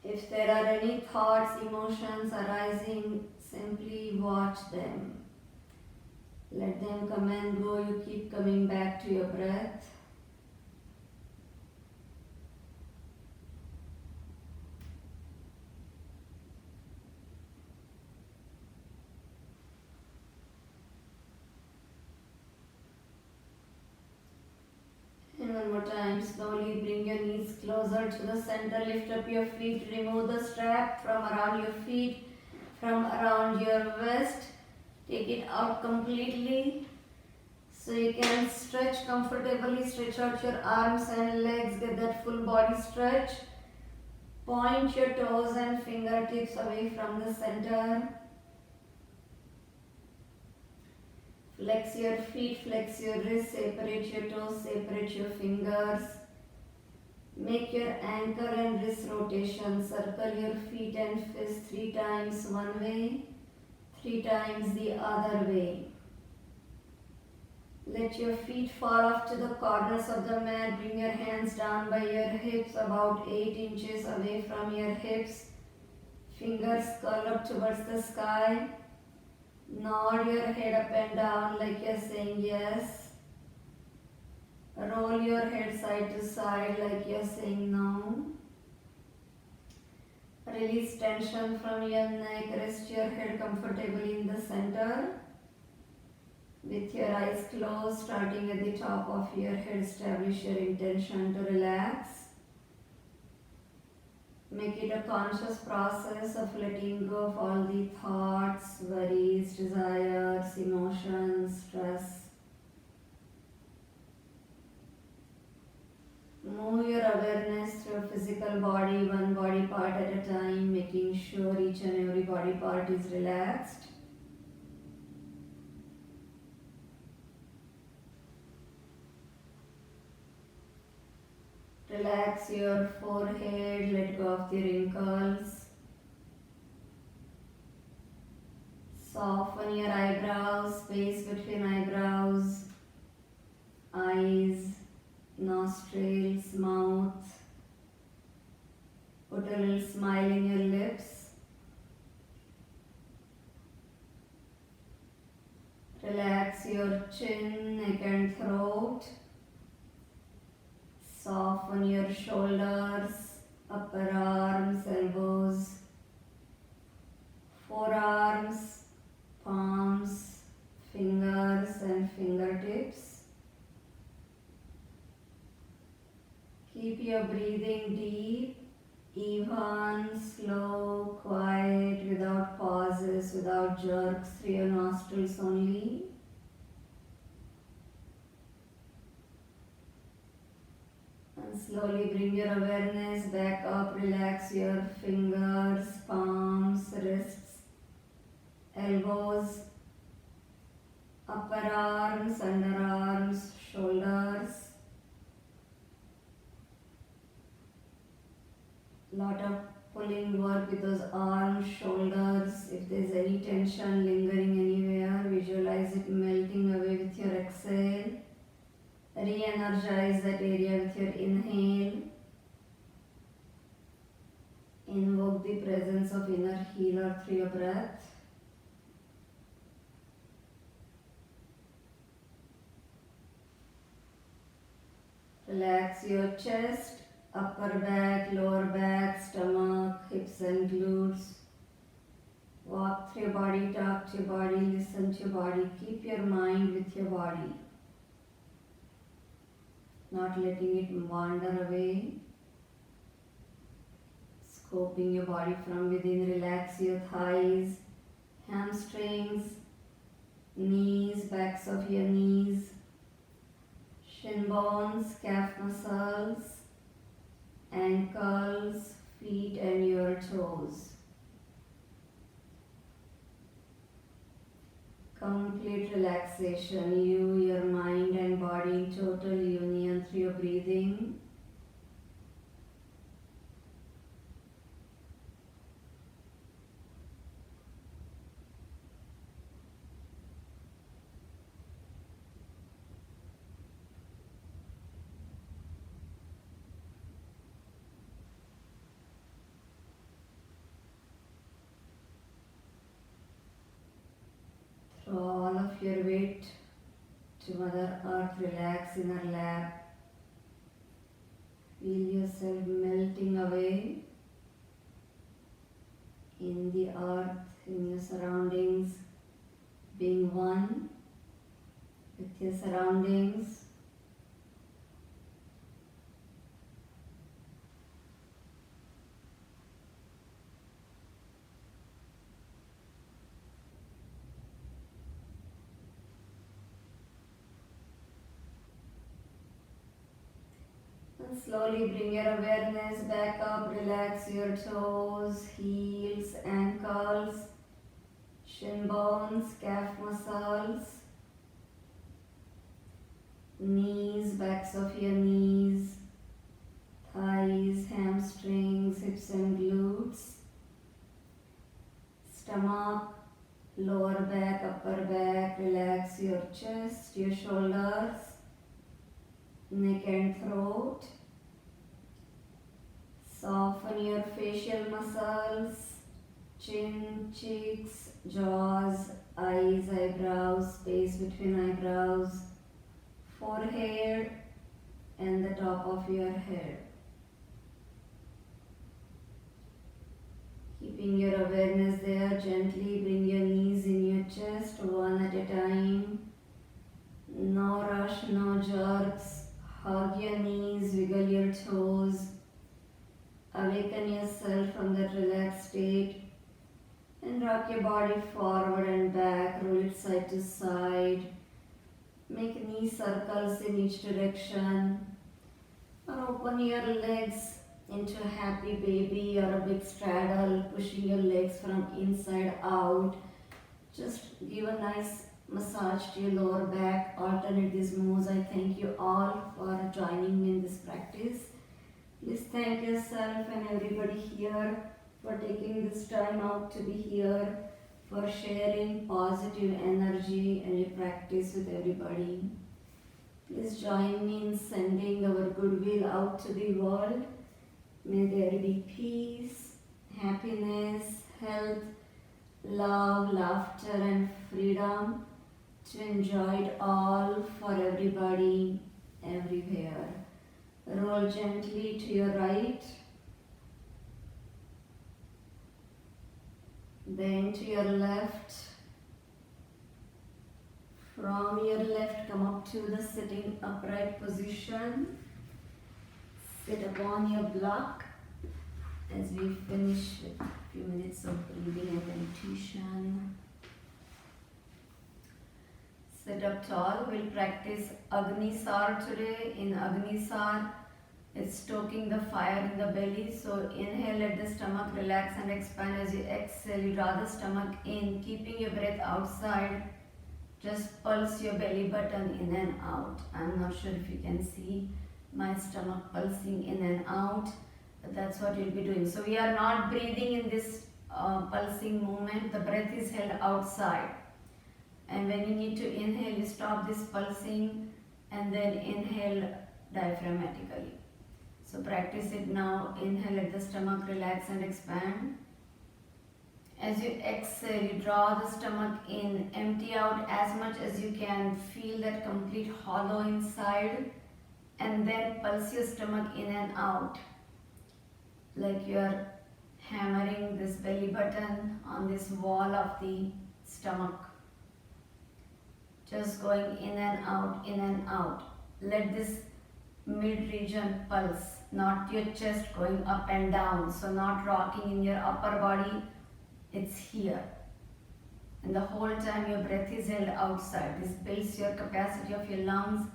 If there are any thoughts, emotions arising, simply watch them. Let them come and go. You keep coming back to your breath. And one more time, slowly bring your knees closer to the center. Lift up your feet. Remove the strap from around your feet, from around your waist. Take it out completely so you can stretch comfortably. Stretch out your arms and legs. Get that full body stretch. Point your toes and fingertips away from the center. Flex your feet, flex your wrists, separate your toes, separate your fingers. Make your ankle and wrist rotation. Circle your feet and fist 3 times one way, 3 times the other way. Let your feet fall off to the corners of the mat. Bring your hands down by your hips, about 8 inches away from your hips. Fingers curl up towards the sky. Nod your head up and down like you're saying yes. Roll your head side to side like you're saying no. Release tension from your neck. Rest your head comfortably in the center. With your eyes closed, starting at the top of your head, establish your intention to relax. Make it a conscious process of letting go of all the thoughts, worries, desires, emotions, stress. Move your awareness through your physical body, one body part at a time, making sure each and every body part is relaxed. Relax your forehead, let go of the wrinkles. Soften your eyebrows, space between eyebrows, eyes, nostrils, mouth. Put a little smile in your lips. Relax your chin, neck and throat. Soften your shoulders, upper arms, elbows, forearms, palms, fingers and fingertips. Keep your breathing deep, even, slow, quiet, without pauses, without jerks, through your nostrils only. And slowly bring your awareness back up. Relax your fingers, palms, wrists, elbows, upper arms, underarms, shoulders. Lot of pulling work with those arms, shoulders. If there's any tension lingering anywhere, visualize it melting away with your exhale. Re-energize that area with your inhale. Invoke the presence of inner healer through your breath. Relax your chest, upper back, lower back, stomach, hips and glutes. Walk through your body, talk to your body, listen to your body. Keep your mind with your body. Not letting it wander away. Scoping your body from within. Relax your thighs, hamstrings, knees, backs of your knees, shin bones, calf muscles, ankles, feet and your toes. Complete relaxation. You, your mind and body in total union through to your breathing. Throw all of your weight to Mother Earth. Relax in her lap. Feel yourself melting away in the earth, in your surroundings, being one with your surroundings. And slowly bring your awareness back up. Relax your toes, heels, ankles, shin bones, calf muscles, knees, backs of your knees, thighs, hamstrings, hips and glutes, stomach, lower back, upper back. Relax your chest, your shoulders, neck and throat. Soften your facial muscles, chin, cheeks, jaws, eyes, eyebrows, space between eyebrows, forehead and the top of your head. Keeping your awareness there, gently bring your knees in your chest, one at a time. No rush, no jerks. Hug your knees, wiggle your toes. Awaken yourself from that relaxed state and rock your body forward and back, roll it side to side. Make knee circles in each direction, or open your legs into a happy baby or a big straddle, pushing your legs from inside out. Just give a nice massage to your lower back. Alternate these moves. I thank you all for joining me in this practice. Please thank yourself and everybody here for taking this time out to be here, for sharing positive energy and your practice with everybody. Please join me in sending our goodwill out to the world. May there be peace, happiness, health, love, laughter and freedom to enjoy it all for everybody, everywhere. Roll gently to your right, then to your left. From your left, come up to the sitting upright position. Sit upon your block as we finish with a few minutes of breathing and meditation. Sit up tall. We'll practice Agnisar today. In Agnisar, it's stoking the fire in the belly. So inhale, let the stomach relax and expand. As you exhale, you draw the stomach in, keeping your breath outside. Just pulse your belly button in and out. I'm not sure if you can see my stomach pulsing in and out, but that's what you'll be doing. So we are not breathing in this pulsing movement. The breath is held outside. And when you need to inhale, you stop this pulsing and then inhale diaphragmatically. So practice it now. Inhale, let the stomach relax and expand. As you exhale, you draw the stomach in, empty out as much as you can. Feel that complete hollow inside, and then pulse your stomach in and out like you are hammering this belly button on this wall of the stomach. Just going in and out, in and out. Let this mid region pulse, not your chest going up and down. So not rocking in your upper body, it's here. And the whole time your breath is held outside. This builds your capacity of your lungs,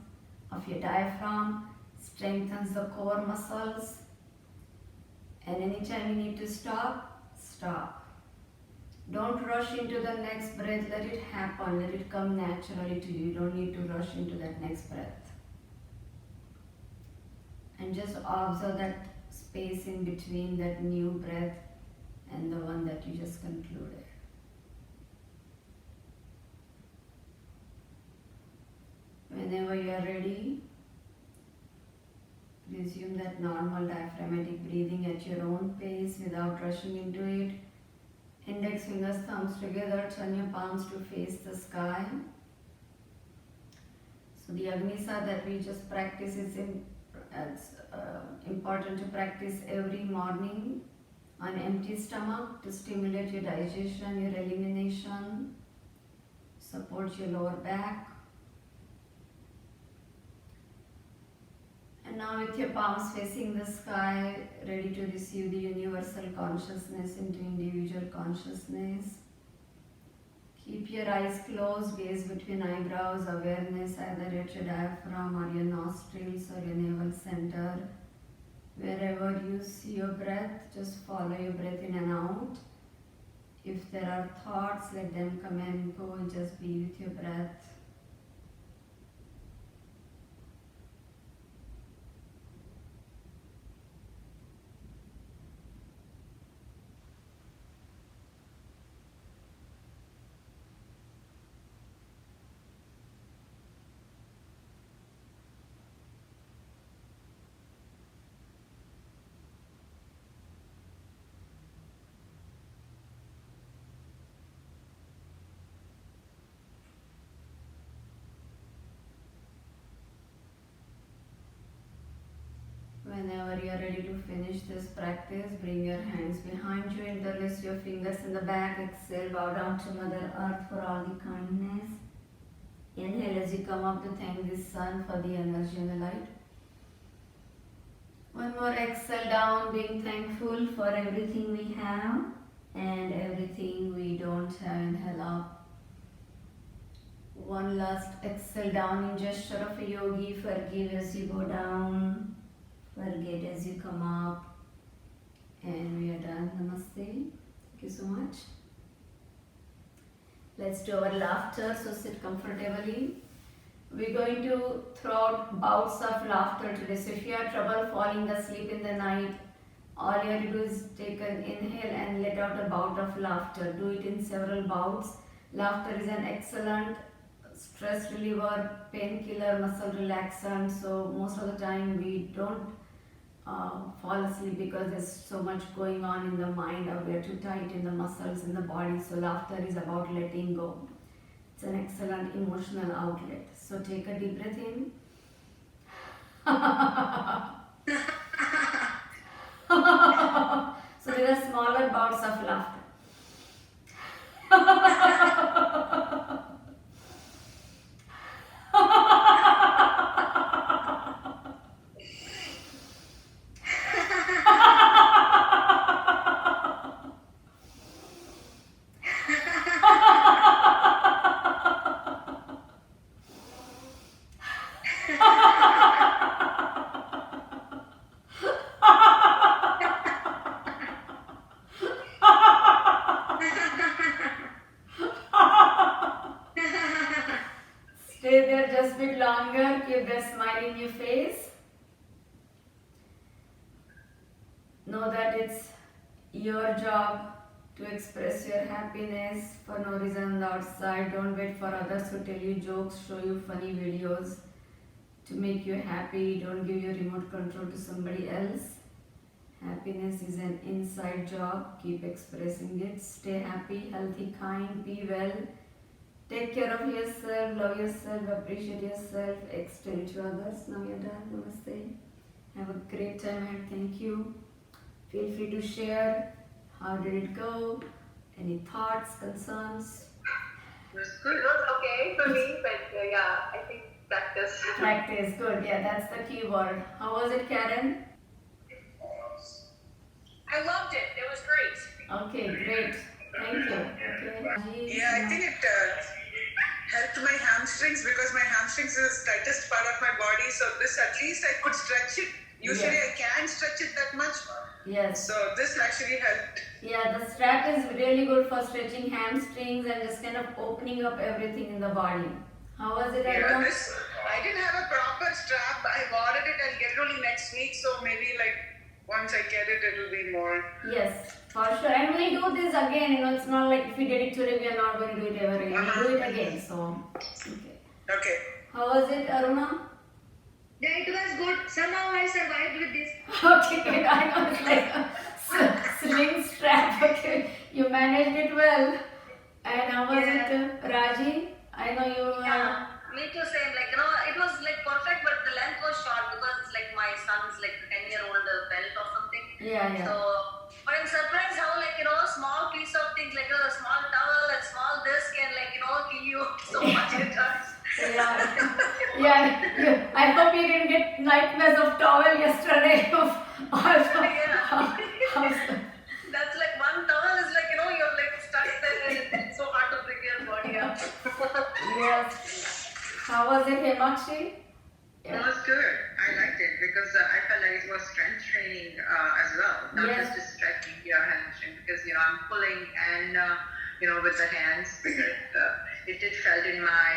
of your diaphragm, strengthens the core muscles. And anytime you need to stop, stop. Don't rush into the next breath. Let it happen. Let it come naturally to you. You don't need to rush into that next breath. and just observe that space in between that new breath and the one that you just concluded. Whenever you are ready, resume that normal diaphragmatic breathing at your own pace without rushing into it. Index fingers, thumbs together, turn your palms to face the sky. So the Agnisar that we just practice is important to practice every morning on empty stomach to stimulate your digestion, your elimination, support your lower back. And now with your palms facing the sky, ready to receive the universal consciousness into individual consciousness. Keep your eyes closed, gaze between eyebrows, awareness either at your diaphragm or your nostrils or your navel center. Wherever you see your breath, just follow your breath in and out. If there are thoughts, let them come and go and just be with your breath. Whenever you are ready to finish this practice, bring your hands behind you, interlace your fingers in the back, exhale, bow down to Mother Earth for all the kindness. Inhale as you come up to thank the sun for the energy and the light. One more exhale down, being thankful for everything we have and everything we don't have. Inhale up. One last exhale down in gesture of a yogi. Forgive as you go down. Forget as you come up. And we are done. Namaste. Thank you so much. Let's do our laughter. So sit comfortably. We're going to throw out bouts of laughter today. So if you have trouble falling asleep in the night, all you have to do is take an inhale and let out a bout of laughter. Do it in several bouts. Laughter is an excellent stress reliever, painkiller, muscle relaxant. So most of the time we don't fall asleep because there's so much going on in the mind, or we're too tight in the muscles in the body. So laughter is about letting go. It's an excellent emotional outlet. So take a deep breath in. So there are smaller bouts of laughter. Stay there just a bit longer. Keep that smile in your face. Know that it's your job to express your happiness for no reason on the outside. Don't wait for others to tell you jokes, show you funny videos to make you happy. Don't give your remote control to somebody else. Happiness is an inside job. Keep expressing it. Stay happy, healthy, kind, be well. Take care of yourself, love yourself, appreciate yourself, extend to others. Now you're done. Namaste. Have a great time ahead. Thank you. Feel free to share. How did it go? Any thoughts, concerns? It was okay for me, but yeah, I think practice. Practice, good. Yeah, that's the key word. How was it, Karen? I loved it. It was great. Okay, great. Thank you. Okay. Yeah, I think it helped my hamstrings because my hamstrings is the tightest part of my body. So this at least I could stretch it. Usually Yes. I can't stretch it that much. Yes. So this actually helped. Yeah, the strap is really good for stretching hamstrings and just kind of opening up everything in the body. How was it, Yeah, everyone? this I didn't have a proper strap. I ordered it. I'll get it only next week. So maybe like once I get it, it'll be more. Yes, for sure. And we'll do this again. It's not like if we did it today, we are not going to do it ever again. We'll do it again. So, okay. Okay. How was it, Aruna? Yeah, it was good. Somehow I survived with this. Okay, good. I know it's like a sling strap. Okay, you managed it well. And how was it, Raji? I know you. Yeah, me too, same. Like, it was like perfect, but the length was short because it's like my son's like 10-year-old belt or something. Yeah. So, but I'm surprised how like, small piece of things like a small towel and small this can like, kill you so much at times. Yeah. I hope you didn't get nightmares of towel yesterday. Also, That's like one towel is like, you're like stuck there and it's so hard to bring your body up. yes. How was it, Himakshi? It was good. I liked it because I felt like it was strength training as well, not Yes. just stretching your hamstring because I'm pulling and with the hands because it did felt in my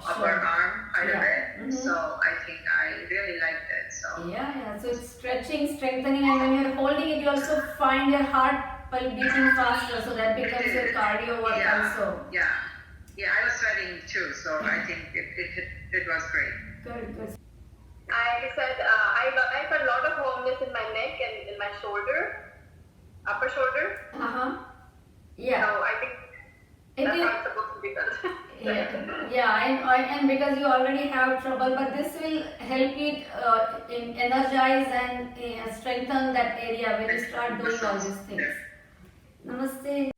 upper Sure. arm quite Yeah. a bit. Mhm. So I think I really liked it. So Yeah. So it's stretching, strengthening, and when you're holding it, you also find your heart beating faster. So that becomes your cardio work also. yeah, I was sweating too. So I think it was great. Good. I said I felt a lot of warmness in my neck and in my shoulder, upper shoulder. Yeah. So I think It that's is. how it's supposed to be done. And because you already have trouble, but this will help it energize and strengthen that area when you start doing all these things. Namaste.